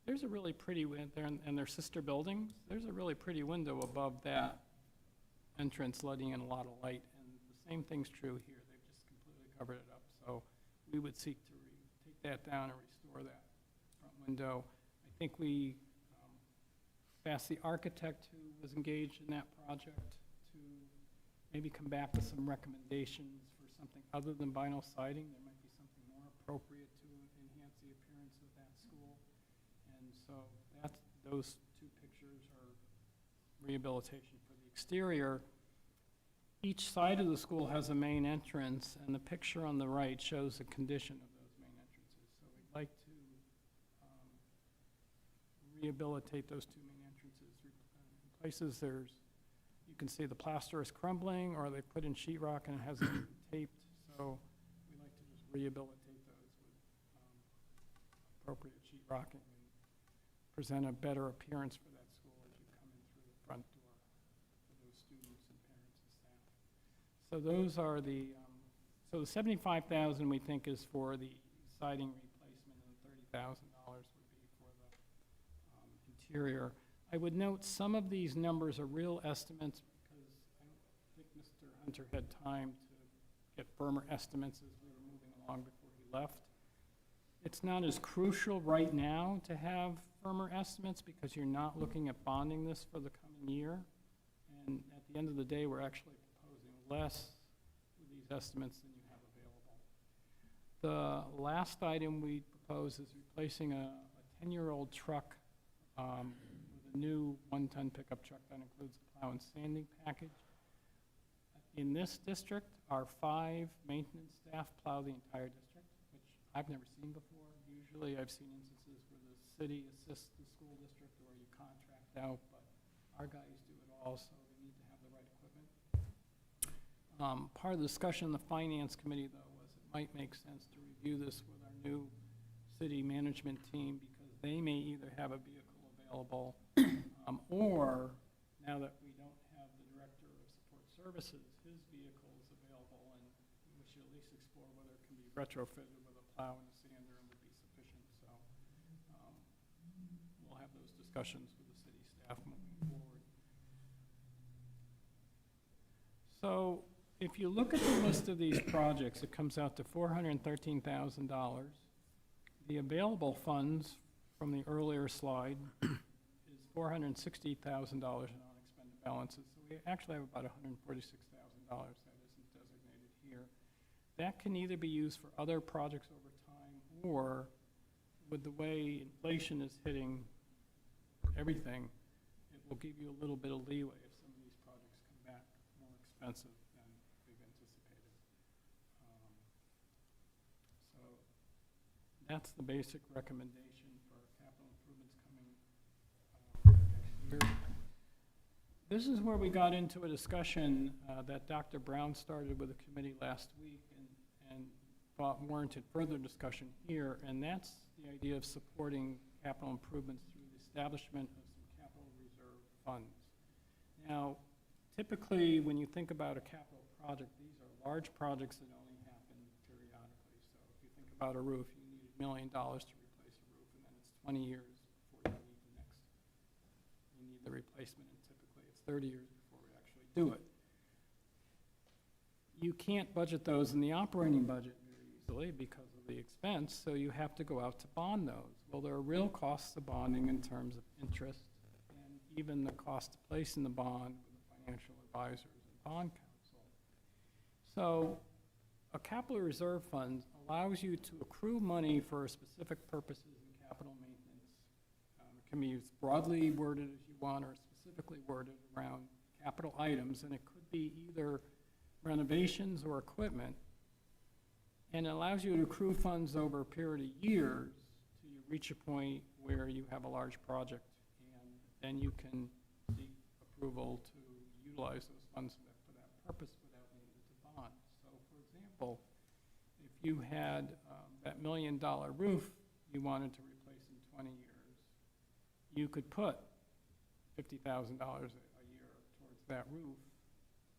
there's a really pretty window, and their sister buildings, there's a really pretty window above that entrance letting in a lot of light, and the same thing's true here. They've just completely covered it up. So we would seek to take that down and restore that front window. I think we asked the architect who was engaged in that project to maybe come back with some recommendations for something other than vinyl siding. There might be something more appropriate to enhance the appearance of that school. And so those two pictures are rehabilitation for the exterior. Each side of the school has a main entrance, and the picture on the right shows the condition of those main entrances. So we'd like to rehabilitate those two main entrances. In places you can see the plaster is crumbling, or they put in sheetrock and it hasn't been taped. So we like to just rehabilitate those with appropriate sheetrocking and present a better appearance for that school as you come in through the front door for those students and parents and staff. So those are so the $75,000 we think is for the siding replacement, and $30,000 would be for the interior. I would note some of these numbers are real estimates because I don't think Mr. Hunter had time to get firmer estimates as we were moving along before he left. It's not as crucial right now to have firmer estimates because you're not looking at bonding this for the coming year. And at the end of the day, we're actually proposing less with these estimates than you have available. The last item we propose is replacing a 10-year-old truck with a new 1-ton pickup truck that includes a plow and sanding package. In this district, our 5 maintenance staff plow the entire district, which I've never seen before. Usually I've seen instances where the city assists the school district or you contract out, but our guys do it all, so they need to have the right equipment. Part of the discussion in the finance committee, though, was it might make sense to review this with our new city management team because they may either have a vehicle available or now that we don't have the director of support services, his vehicle is available, and we should at least explore whether it can be retrofitted with a plow and a sander and would be sufficient. So we'll have those discussions with the city staff moving forward. So if you look at the list of these projects, it comes out to $413,000. The available funds from the earlier slide is $460,000 in unexpended balances. So we actually have about $146,000 that isn't designated here. That can either be used for other projects over time, or with the way inflation is hitting everything, it will give you a little bit of leeway if some of these projects come back more expensive than we've anticipated. So that's the basic recommendation for capital improvements coming next year. This is where we got into a discussion that Dr. Brown started with the committee last week and thought warranted further discussion here, and that's the idea of supporting capital improvements through the establishment of some capital reserve funds. Now, typically, when you think about a capital project, these are large projects that only happen periodically. So if you think about a roof, you need $1 million to replace a roof, and then it's 20 years before you need the replacement, and typically it's 30 years before we actually do it. You can't budget those in the operating budget very easily because of the expense, so you have to go out to bond those. Well, there are real costs of bonding in terms of interest, and even the cost of placing the bond with the financial advisors and bond counsel. So a capital reserve fund allows you to accrue money for specific purposes in capital maintenance. It can be as broadly worded as you want or specifically worded around capital items, and it could be either renovations or equipment, and it allows you to accrue funds over a period of years till you reach a point where you have a large project, and then you can seek approval to utilize those funds for that purpose without needing to bond. So, for example, if you had that $1 million roof you wanted to replace in 20 years, you could put $50,000 a year towards that roof,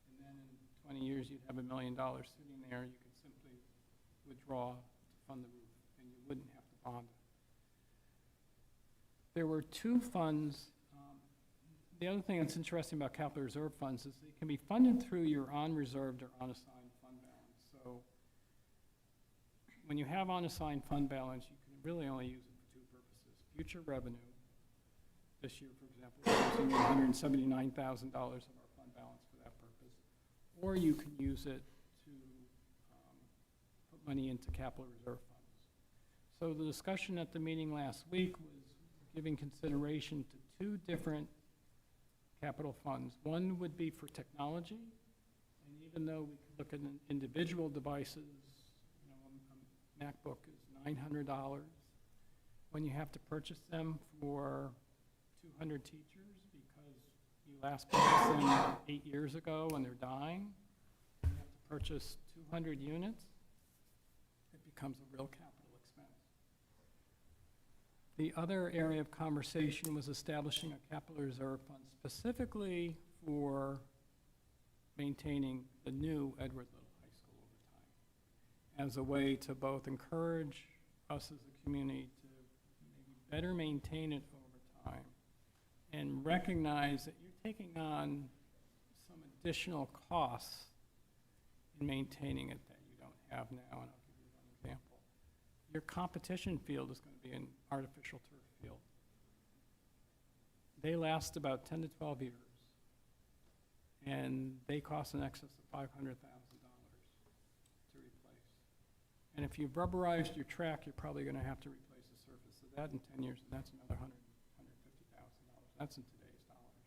and then in 20 years you'd have $1 million sitting there. You could simply withdraw to fund the roof, and you wouldn't have to bond it. There were two funds. The other thing that's interesting about capital reserve funds is they can be funded through your unreserved or unassigned fund balance. So when you have unassigned fund balance, you can really only use it for two purposes: future revenue. This year, for example, we're using $179,000 of our fund balance for that purpose. Or you can use it to put money into capital reserve funds. So the discussion at the meeting last week was giving consideration to two different capital funds. One would be for technology, and even though we could look at individual devices, you know, a MacBook is $900. When you have to purchase them for 200 teachers because you last purchased them 8 years ago and they're dying, and you have to purchase 200 units, it becomes a real capital expense. The other area of conversation was establishing a capital reserve fund specifically for maintaining the new Edward Little High School over time, as a way to both encourage us as a community to maybe better maintain it over time, and recognize that you're taking on some additional costs in maintaining it that you don't have now. And I'll give you one example. Your competition field is going to be an artificial turf field. They last about 10 to 12 years, and they cost in excess of $500,000 to replace. And if you've rubberized your track, you're probably going to have to replace the surface of that in 10 years, and that's another $150,000. That's in today's dollars.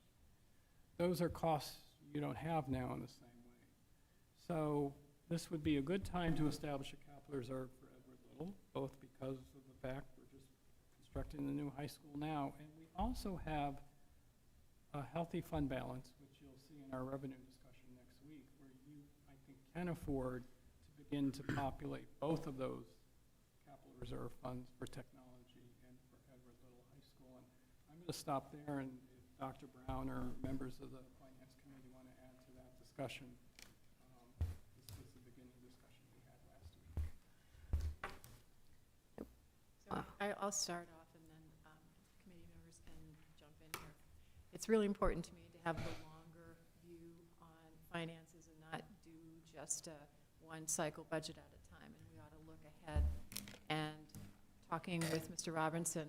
Those are costs you don't have now in the same way. So this would be a good time to establish a capital reserve for Edward Little, both because of the fact we're just constructing the new high school now, and we also have a healthy fund balance, which you'll see in our revenue discussion next week, where you, I think, can afford to begin to populate both of those capital reserve funds for technology and for Edward Little High School. And I'm going to stop there, and if Dr. Brown or members of the Finance Committee want to add to that discussion, this was the beginning discussion we had last week. So I'll start off, and then committee members can jump in here. It's really important to me to have the longer view on finances and not do just a one cycle budget at a time, and we ought to look ahead. And talking with Mr. Robinson,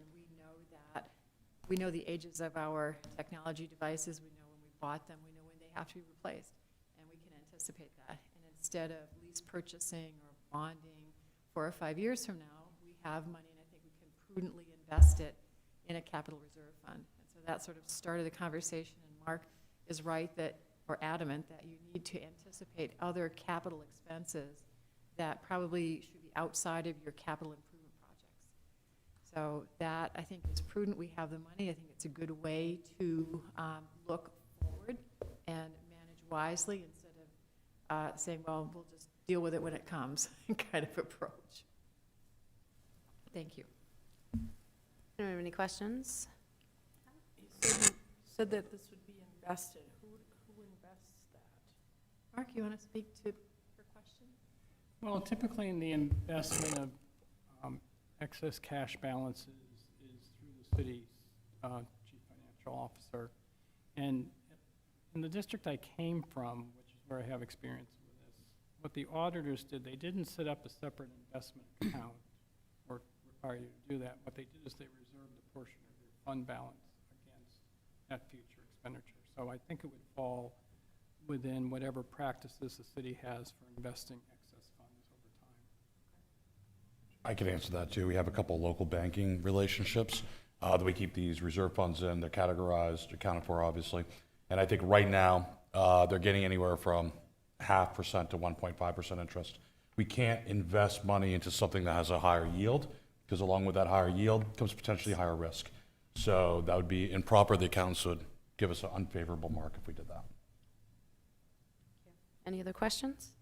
we know the ages of our technology devices, we know when we bought them, we know when they have to be replaced, and we can anticipate that. And instead of lease purchasing or bonding 4 or 5 years from now, we have money, and I think we can prudently invest it in a capital reserve fund. And so that sort of started the conversation, and Mark is right that, or adamant, that you need to anticipate other capital expenses that probably should be outside of your capital improvement. So that, I think, is prudent. We have the money. I think it's a good way to look forward and manage wisely instead of saying, well, we'll just deal with it when it comes kind of approach. Thank you. Anyone have any questions? You said that this would be invested. Who invests that? Mark, you want to speak to her question? Well, typically in the investment of excess cash balances is city's chief financial officer. And in the district I came from, which is where I have experience with this, what the auditors did, they didn't set up a separate investment account or require you to do that. What they did is they reserved a portion of your fund balance against that future expenditure. So I think it would fall within whatever practices the city has for investing excess funds over time. I can answer that too. We have a couple local banking relationships that we keep these reserve funds in. They're categorized, accounted for, obviously. And I think right now they're getting anywhere from 0.5% to 1.5% interest. We can't invest money into something that has a higher yield, because along with that higher yield comes potentially higher risk. So that would be improper. The accountants would give us an unfavorable mark if we did that. Any other questions?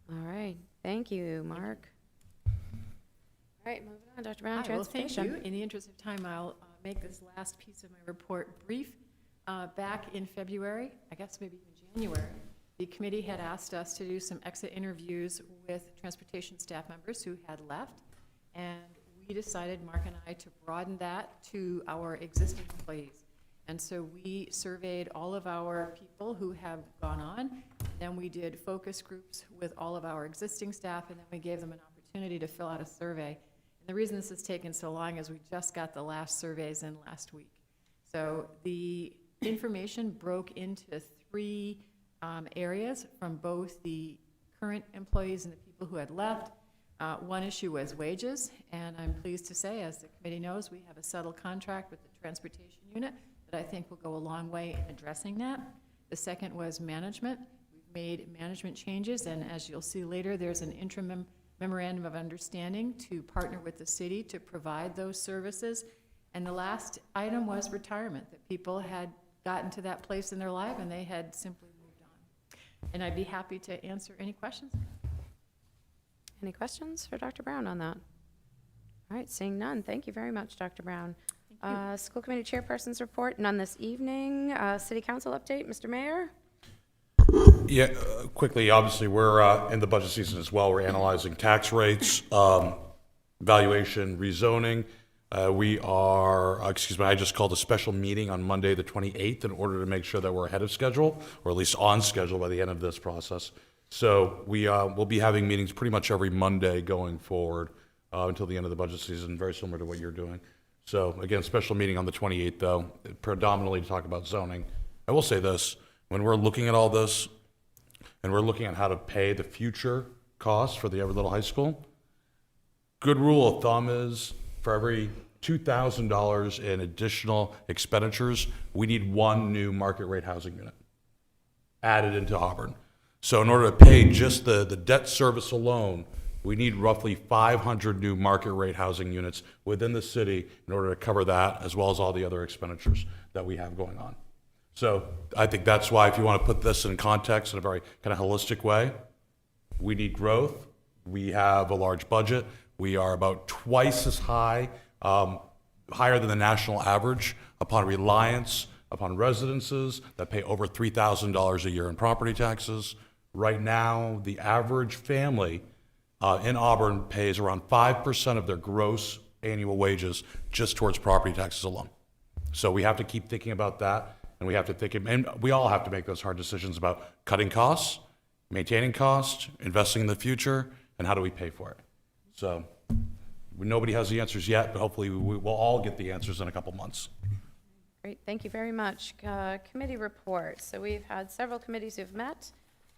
All right, thank you, Mark. All right, moving on, Dr. Brown, Well, thank transportation. you. In the interest of time, I'll make this last piece of my report brief. Back in February, I guess maybe even January, the committee had asked us to do some exit interviews with transportation staff members who had left, and we decided, Mark and I, to broaden that to our existing employees. And so we surveyed all of our people who have gone on, then we did focus groups with all of our existing staff, and then we gave them an opportunity to fill out a survey. And the reason this has taken so long is we just got the last surveys in last week. So the information broke into 3 areas from both the current employees and the people who had left. One issue was wages, and I'm pleased to say, as the committee knows, we have a settled contract with the transportation unit that I think will go a long way in addressing that. The second was management. We've made management changes, and as you'll see later, there's an interim memorandum of understanding to partner with the city to provide those services. And the last item was retirement, that people had gotten to that place in their life and they had simply moved on. And I'd be happy to answer any questions. Any questions for Dr. Brown on that? All right, seeing none, thank you very much, Dr. Brown. School committee chairperson's report, none this evening. City council update, Mr. Mayor? Yeah, quickly, obviously, we're in the budget season as well. We're analyzing tax rates, valuation, rezoning. I just called a special meeting on Monday, the 28th, in order to make sure that we're ahead of schedule, or at least on schedule by the end of this process. So we'll be having meetings pretty much every Monday going forward until the end of the budget season, very similar to what you're doing. So again, special meeting on the 28th, though, predominantly to talk about zoning. I will say this, when we're looking at all this, and we're looking at how to pay the future costs for the Everett Little High School, good rule of thumb is for every $2,000 in additional expenditures, we need 1 new market rate housing unit added into Auburn. So in order to pay just the debt service alone, we need roughly 500 new market rate housing units within the city in order to cover that, as well as all the other expenditures that we have going on. So I think that's why, if you want to put this in context in a very kind of holistic way, we need growth. We have a large budget. We are about twice as high, higher than the national average upon reliance upon residences that pay over $3,000 a year in property taxes. Right now, the average family in Auburn pays around 5% of their gross annual wages just towards property taxes alone. So we have to keep thinking about that, and we have to think, and we all have to make those hard decisions about cutting costs, maintaining costs, investing in the future, and how do we pay for it. So nobody has the answers yet, but hopefully we'll all get the answers in a couple months. Great, thank you very much. Committee reports. So we've had several committees who've met.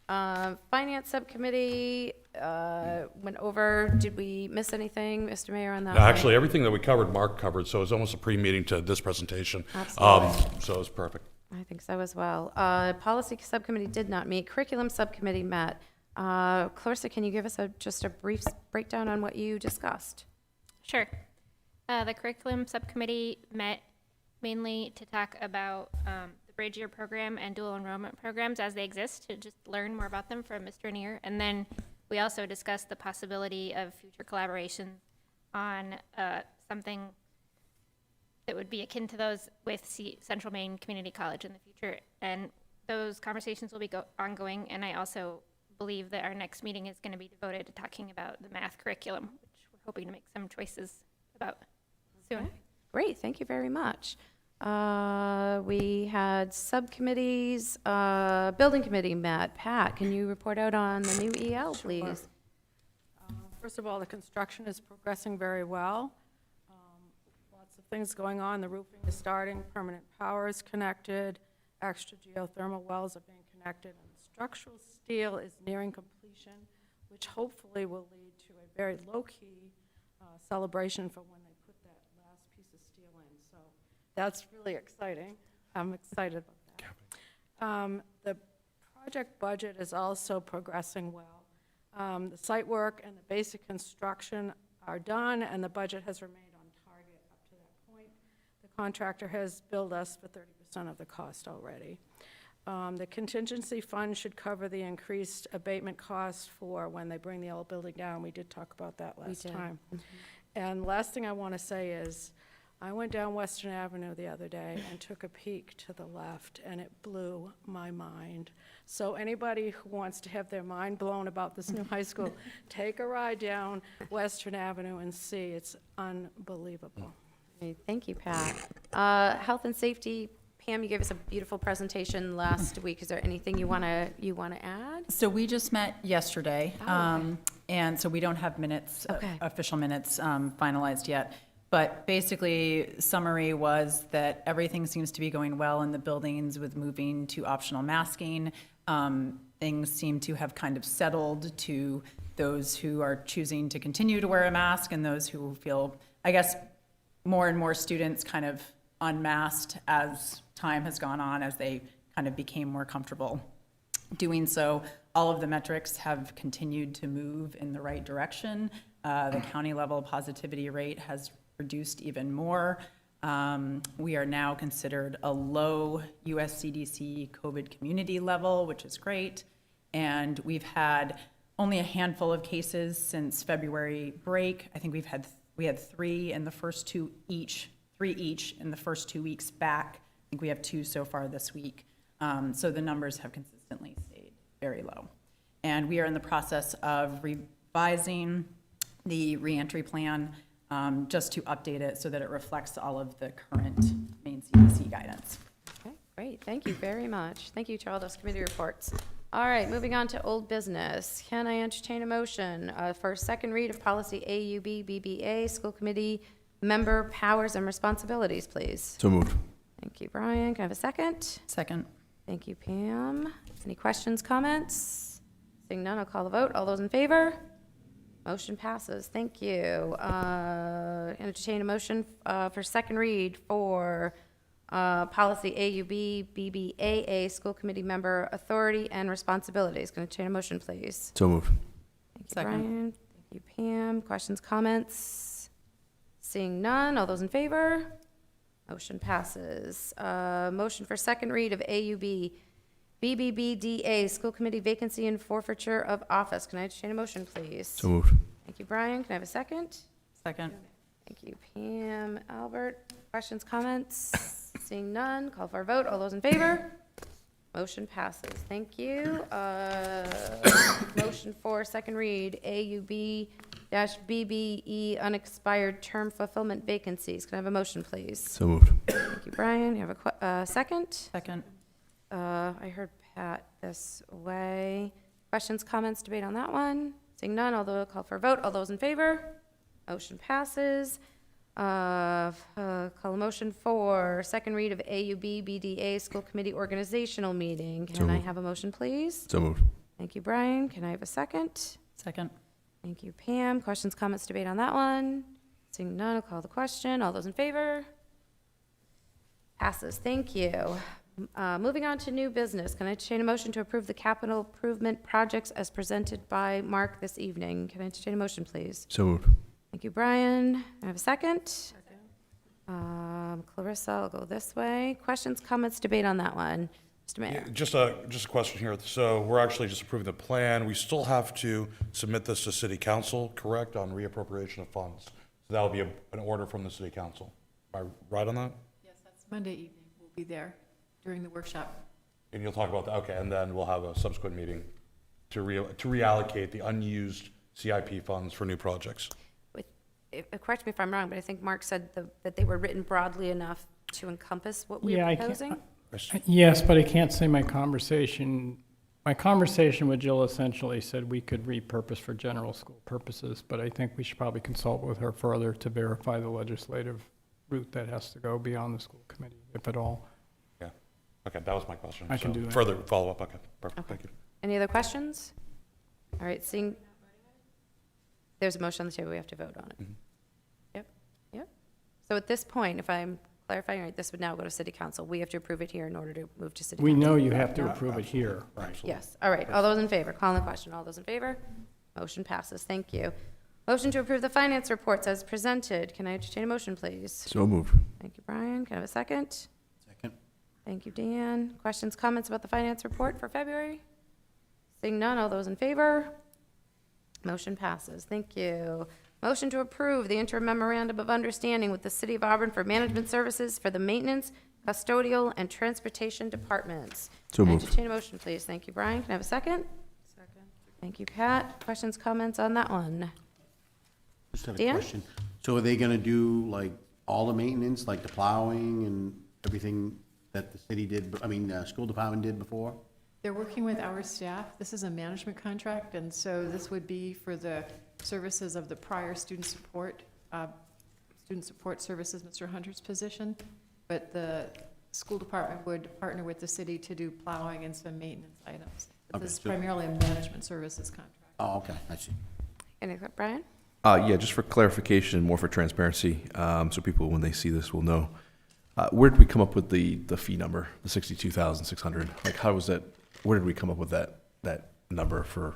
Finance subcommittee went over. Did we miss anything, Mr. Mayor, on that? No, actually, everything that we covered, Mark covered, so it was almost a pre-meeting to this presentation. Absolutely. So it was perfect. I think so as well. Policy subcommittee did not meet. Curriculum subcommittee met. Clarissa, can you give us just a brief breakdown on what you discussed? Sure. The curriculum subcommittee met mainly to talk about the Bridge Year program and dual enrollment programs as they exist, to just learn more about them from Mr. Neer. And then we also discussed the possibility of future collaboration on something that would be akin to those with Central Maine Community College in the future. And those conversations will be ongoing. And I also believe that our next meeting is going to be devoted to talking about the math curriculum, which we're hoping to make some choices about soon. Great, thank you very much. We had subcommittees, building committee met. Pat, can you report out on the new EL, please? First of all, the construction is progressing very well. Lots of things going on. The roofing is starting, permanent power is connected, extra geothermal wells are being connected, and the structural steel is nearing completion, which hopefully will lead to a very low-key celebration for when they put that last piece of steel in. So that's really exciting. I'm excited about that. The project budget is also progressing well. The site work and the basic construction are done, and the budget has remained on target up to that point. The contractor has billed us for 30% of the cost already. The contingency fund should cover the increased abatement costs for when they bring the old building down. We did talk about that last time. And last thing I want to say is, I went down Western Avenue the other day and took a peek to the left, and it blew my mind. So anybody who wants to have their mind blown about this new high school, take a ride down Western Avenue and see. It's unbelievable. Great, thank you, Pat. Health and safety, Pam, you gave us a beautiful presentation last week. Is there anything you want to add? So we just met yesterday, Oh, and so we don't have minutes, Okay. official minutes finalized yet. But basically, summary was that everything seems to be going well in the buildings with moving to optional masking. Things seem to have kind of settled to those who are choosing to continue to wear a mask and those who feel, I guess, more and more students kind of unmasked as time has gone on, as they kind of became more comfortable doing so. All of the metrics have continued to move in the right direction. The county level positivity rate has reduced even more. We are now considered a low US CDC COVID community level, which is great. And we've had only a handful of cases since February break. I think we had three in the first three each in the first 2 weeks back. I think we have 2 so far this week. So the numbers have consistently stayed very low. And we are in the process of revising the reentry plan just to update it so that it reflects all of the current Maine CDC guidance. Okay, great, thank you very much. Thank you to all those committee reports. All right, moving on to old business. Can I entertain a motion for a second read of policy AUB BBA, school committee member powers and responsibilities, please? So moved. Thank you, Brian. Can I have a second? Second. Thank you, Pam. Any questions, comments? Seeing none, I'll call the vote. All those in favor? Motion passes. Thank you. Entertain a motion for second read for policy AUB BBAA, school committee member authority and responsibilities. Can I entertain a motion, please? So moved. Thank you, Second. Brian. Thank you, Pam. Questions, comments? Seeing none, all those in favor? Motion passes. Motion for second read of AUB BBBDA, school committee vacancy and forfeiture of office. Can I entertain a motion, please? So moved. Thank you, Brian. Can I have a second? Second. Thank you, Pam. Albert, questions, comments? Seeing none, call for a vote. All those in favor? Motion passes. Thank you. Motion for second read, AUB-BBE unexpired term fulfillment vacancies. Can I have a motion, please? So moved. Thank you, Brian. You have a second? Second. I heard Pat this way. Questions, comments, debate on that one? Seeing none, although I'll call for a vote. All those in favor? Motion passes. Call a motion for second read of AUB BDA School Committee Organizational Meeting. Can I moved. have a motion, please? So moved. Thank you, Brian. Can I have a second? Second. Thank you, Pam. Questions, comments, debate on that one? Seeing none, I'll call the question. All those in favor? Passes. Thank you. Moving on to new business. Can I entertain a motion to approve the capital improvement projects as presented by Mark this evening? Can I entertain a motion, please? So moved. Thank you, Brian. I have a second. Clarissa, I'll go this way. Questions, comments, debate on that one? Mr. Mayor. Yeah, just a question here. So we're actually just approving the plan. We still have to submit this to city council, correct, on reappropriation of funds. So that'll be an order from the city council. Am I right on that? Yes, that's Monday evening. We'll be there during the workshop. And you'll talk about that, okay, and then we'll have a subsequent meeting to reallocate the unused CIP funds for new projects. correct me if I'm wrong, but I think Mark said that they were written broadly enough to encompass what we Yeah, were I can't- proposing? Yes, but I can't say my conversation with Jill essentially said we could repurpose for general school purposes, but I think we should probably consult with her further to verify the legislative route that has to go beyond the school committee, if at all. Yeah, okay, that was my question. I can So do that. Further follow-up, okay, perfect, thank you. Any other questions? All right, seeing, there's a motion on the table, we have to vote on it. Yep, yep. So at this point, if I'm clarifying right, this would now go to city council. We have to approve it here in order to move to city council. We know you have to approve it here. Yes, all right, all those in favor, calling the question, all those in favor? Motion passes, thank you. Motion to approve the finance reports as presented. Can I entertain a motion, please? So move. Thank you, Brian. Can I have a second? Second. Thank you, Dan. Questions, comments about the finance report for February? Seeing none, all those in favor? Motion passes. Thank you. Motion to approve the interim memorandum of understanding with the City of Auburn for management services for the maintenance, custodial, and transportation departments. So Can I moved. entertain a motion, please? Thank you, Brian. Can I have a second? Second. Thank you, Pat. Questions, comments on that one? Just had a Dan? question. So are they gonna do like all the maintenance, like the plowing and everything that the city did, school department did before? They're working with our staff. This is a management contract, and so this would be for the services of the prior student support services, Mr. Hunter's position. But the school department would partner with the city to do plowing and some maintenance items. But Okay, this is so- primarily a management services contract. Oh, okay, I see. Any, Brian? Yeah, just for clarification, more for transparency, so people, when they see this, will know. Where did we come up with the fee number, the 62,600? Like, how was that, where did we come up with that number for,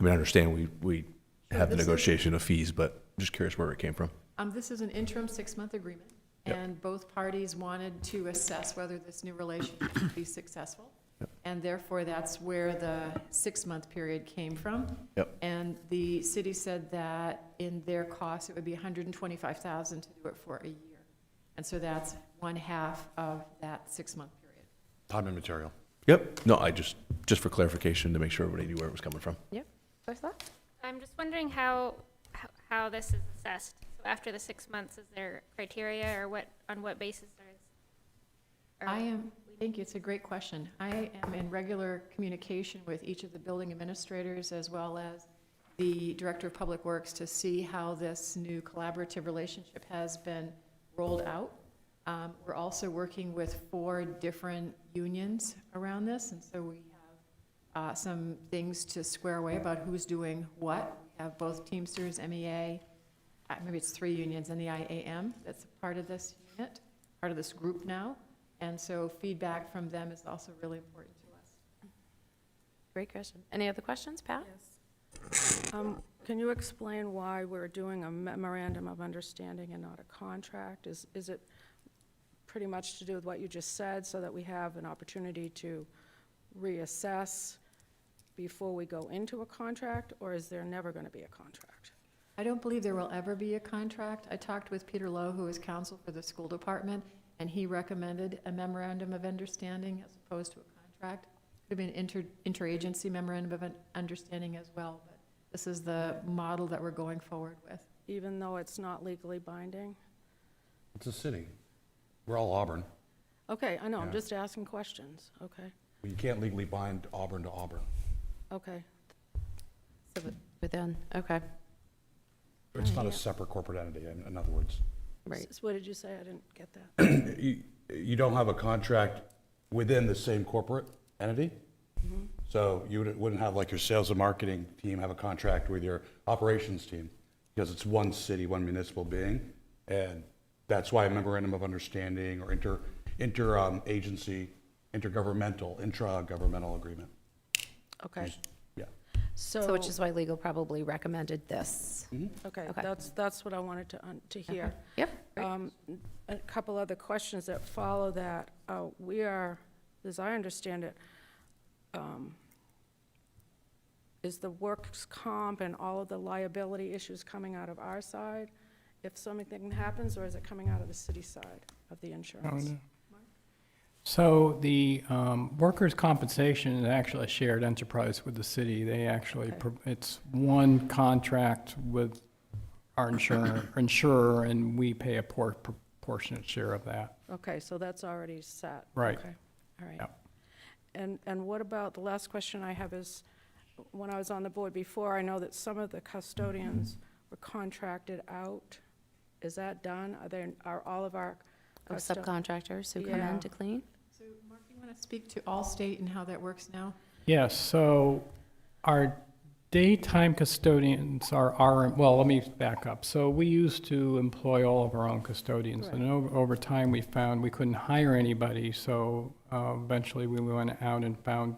I understand we have the this is- negotiation of fees, but just curious where it came from. This is an interim 6-month agreement, Yep. and both parties wanted to assess whether this new relationship would be successful. Yep. And therefore, that's where the 6-month period came from. Yep. And the city said that in their cost, it would be $125,000 to do it for a year. And so that's 1/2 of that 6-month period. Time and material. Yep, no, just for clarification, to make sure everybody knew where it was coming from. Yep. First thought? I'm just wondering how this is assessed. So after the 6 months, is there criteria or on what basis there is? Thank you, it's a great question. I am in regular communication with each of the building administrators as well as the Director of Public Works to see how this new collaborative relationship has been rolled out. We're also working with 4 different unions around this, and so we have some things to square away about who's doing what. We have both Teamsters, MEA, maybe it's 3 unions, and the IAM that's part of this unit, part of this group now. And so feedback from them is also really important to us. Great question. Any other questions, Pat? Yes. Can you explain why we're doing a memorandum of understanding and not a contract? Is it pretty much to do with what you just said, so that we have an opportunity to reassess before we go into a contract, or is there never going to be a contract? I don't believe there will ever be a contract. I talked with Peter Lowe, who is counsel for the school department, and he recommended a memorandum of understanding as opposed to a contract. Could have been an interagency memorandum of understanding as well, but this is the model that we're going forward with. Even though it's not legally binding? It's a city. We're all Auburn. Okay, I know, I'm Yeah. just asking questions. Okay, You can't legally bind Auburn to Auburn. okay. So within, okay, It's not a separate corporate entity, in other words. right. What did you say? I didn't get that. You don't have a contract within the same corporate entity. So you wouldn't have like your sales and marketing team have a contract with your operations team, because it's one city, one municipal being. And that's why a memorandum of understanding or intragovernmental agreement. Okay, Yeah. So which is why legal probably recommended this. okay, Okay. that's what I wanted to hear. Yep. A couple other questions that follow that. We are, as I understand it, is the works comp and all of the liability issues coming out of our side if something happens, or is it coming out of the city side of the insurance? So the workers' compensation is actually a shared enterprise with the city. They actually, it's one contract with our insurer, and we pay a proportionate share of that. Okay, so that's already set. Right. Okay, all right. Yep. And what about, the last question I have is, when I was on the board before, I know that some of the custodians were contracted out. Is that done? Are all of our Of subcontractors who come Yeah. in to clean? So, Mark, you want to speak to Allstate and how that works now? Yes, so our daytime custodians are well, let me back up. So we used to employ all of our own custodians, and over time, we found we couldn't hire anybody, so eventually we went out and found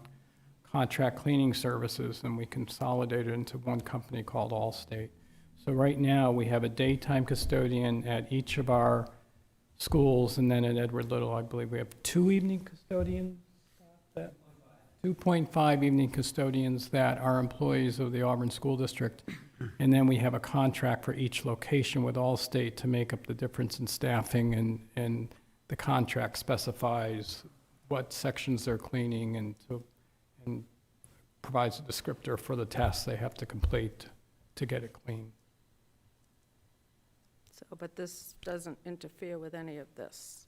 contract cleaning services, and we consolidated into one company called Allstate. So right now, we have a daytime custodian at each of our schools, and then at Edward Little, I believe we have 2 evening custodians. 2.5 evening custodians that are employees of the Auburn School District. And then we have a contract for each location with Allstate to make up the difference in staffing, and the contract specifies what sections they're cleaning and provides a descriptor for the tasks they have to complete to get it clean. So, but this doesn't interfere with any of this?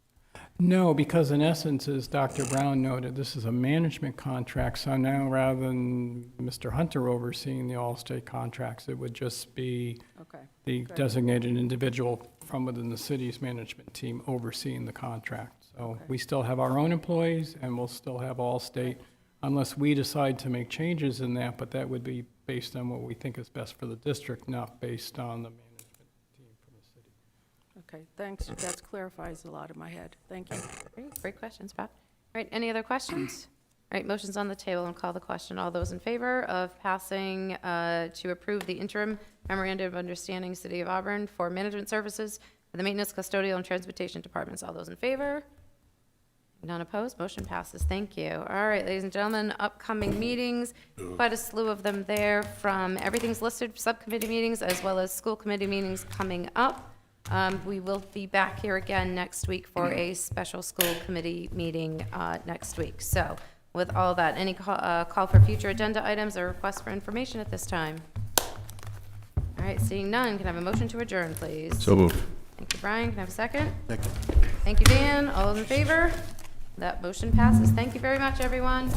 No, because in essence, as Dr. Brown noted, this is a management contract, so now rather than Mr. Hunter overseeing the Allstate contracts, it would just be Okay. the Good. designated individual from within the city's management team overseeing the contract. So Okay. we still have our own employees, and we'll still have Allstate, unless we decide to make changes in that, but that would be based on what we think is best for the district, not based on the management team from the city. Okay, thanks. That clarifies a lot in my head. Thank you. Great questions, Bob. All right, any other questions? All right, motion's on the table, and call the question. All those in favor of passing to approve the interim memorandum of understanding, City of Auburn, for management services for the maintenance, custodial, and transportation departments. All those in favor? None opposed, motion passes. Thank you. All right, ladies and gentlemen, upcoming meetings, quite a slew of them there, from everything's listed, subcommittee meetings, as well as school committee meetings coming up. We will be back here again next week for a special school committee meeting next week. So with all that, any call for future agenda items or requests for information at this time? All right, seeing none, can I have a motion to adjourn, please? So moved. Thank you, Brian. Can I have a second? Second. Thank you, Dan. All those in favor? That motion passes. Thank you very much, everyone.